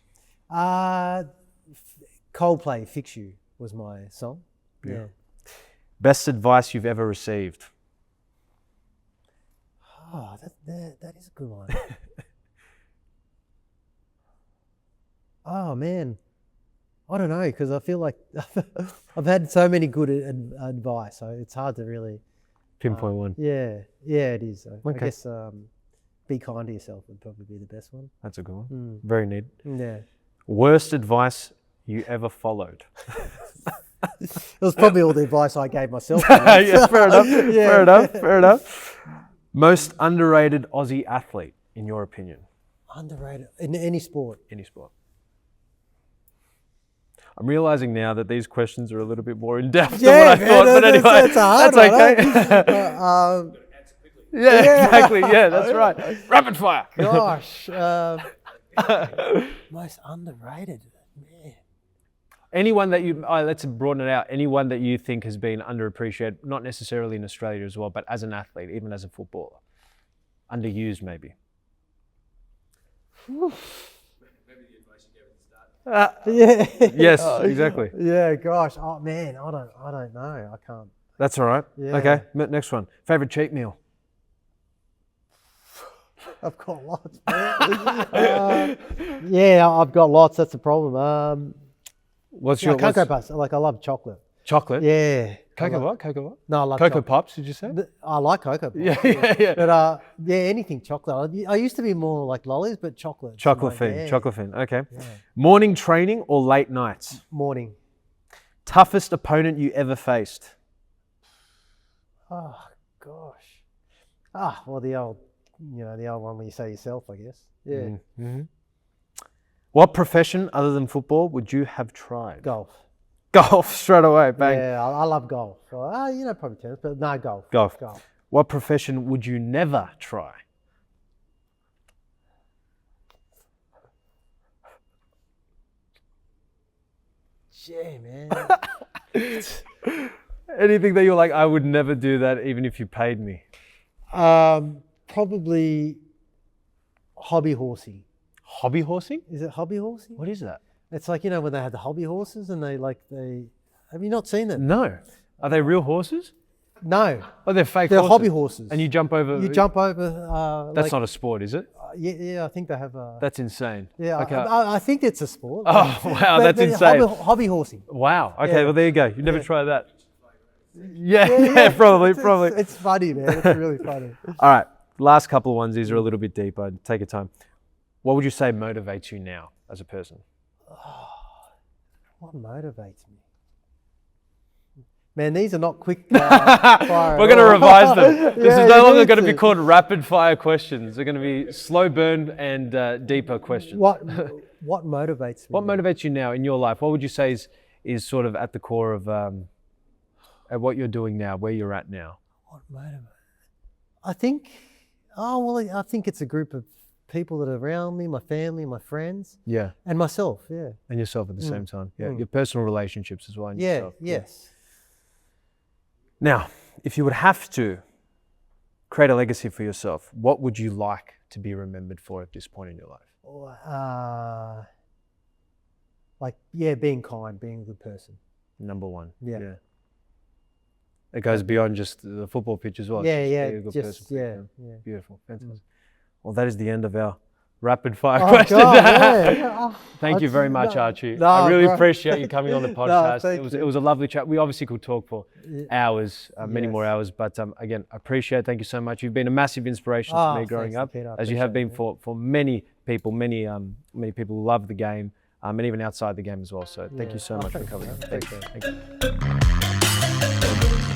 Coldplay, Fix You was my song. Yeah. Best advice you've ever received? Oh, that is a good one. Oh, man. I don't know, because I feel like I've had so many good advice, so it's hard to really pinpoint one. Yeah, it is. Okay. I guess be kind to yourself would probably be the best one. That's a good one. Very neat. Yeah. Worst advice you ever followed? It was probably all the advice I gave myself. Yeah, fair enough. Fair enough. Most underrated Aussie athlete, in your opinion? Underrated in any sport. Any sport. I'm realizing now that these questions are a little bit more in depth than what I thought. But anyway, that's okay. Yeah, exactly. Yeah, that's right. Rapid fire. Gosh, most underrated, man. Anyone that you, let's broaden it out. Anyone that you think has been underappreciated, not necessarily in Australia as well, but as an athlete, even as a footballer, underused maybe. Maybe the advice you gave at the start. Yeah. Yes, exactly. Yeah, gosh. Oh man, I don't know. I can't. That's all right. Yeah. Okay, next one. Favorite cheat meal? I've got lots. Man. Yeah, I've got lots. That's the problem. What's Yeah, your Cocoa Puffs. Like I love chocolate. chocolate? Yeah. Cocoa I love- what? Cocoa what? No, I love Cocoa chocolate. Pops, did you say? I like Cocoa Puffs. Yeah. But yeah, anything chocolate. I used to be more like lollies, but chocolate. Chocolate like, fin, yeah. chocolate fin. Okay. Yeah. Morning training or late nights? Morning. Toughest opponent you ever faced? Oh gosh. Well, the old one where you say yourself, I guess. Yeah. Mm-hmm. What profession other than football would you have tried? Golf. Golf, straight away, bang. Yeah, I love golf. Probably tennis, but no, golf. Golf. Golf. What profession would you never try? Yeah, man. Anything that you're like, I would never do that even if you paid me. Probably hobby horsing. Hobby horsing? Is it hobby horsing? What is that? It's like, when they had the hobby horses and they have you not seen them? No. Are they real horses? No, Oh, they're fake they're horses. hobby horses. And you jump over. You jump over. That's not a sport, is it? Yeah, I think they have. That's insane. Yeah, Okay. I think it's a sport. Oh, wow, but that's they're insane. Hobby horsing. Wow. Okay, Yeah. well, there you go. You never Yeah. tried that. Yeah, probably. It's funny, man. It's really funny. All right. Last couple of ones. These are a little bit deeper. Take your time. What would you say motivates you now as a person? What motivates me? Man, these are not quick fire. We're going to revise them. This Yeah, is no you longer need going to be to. called rapid fire questions. They're going to be slow burn and deeper questions. What motivates me? What motivates you now in your life? What would you say is sort of at the core of at what you're doing now, where you're at now? What motivates? I think. I think it's a group of people that are around me, my family, my friends, Yeah. and myself. Yeah. And yourself at the same time. Yeah. Your personal relationships as well. And Yeah. yourself. Yes. Now, if you would have to create a legacy for yourself, what would you like to be remembered for at this point in your life? Being kind, being a good person. Number one. Yeah. It goes beyond just the football pitch as well. Yeah, It's yeah, be a good just person. yeah. Beautiful. Fantastic. Well, that is the end of our rapid fire Oh, question. God, yeah. Thank you very much, Archie. No, I really bro. appreciate you coming on the podcast. thank It was a lovely chat. We obviously could talk for hours, many Yes. more hours, but again, I appreciate it. Thank you so much. You've been a massive inspiration to me growing thanks, up, Peter. I as you have been appreciate for many people. Many people who love the game, and even outside the game as well. So thank you so much for thanks, coming. man. Thank you. Thanks, Thank you.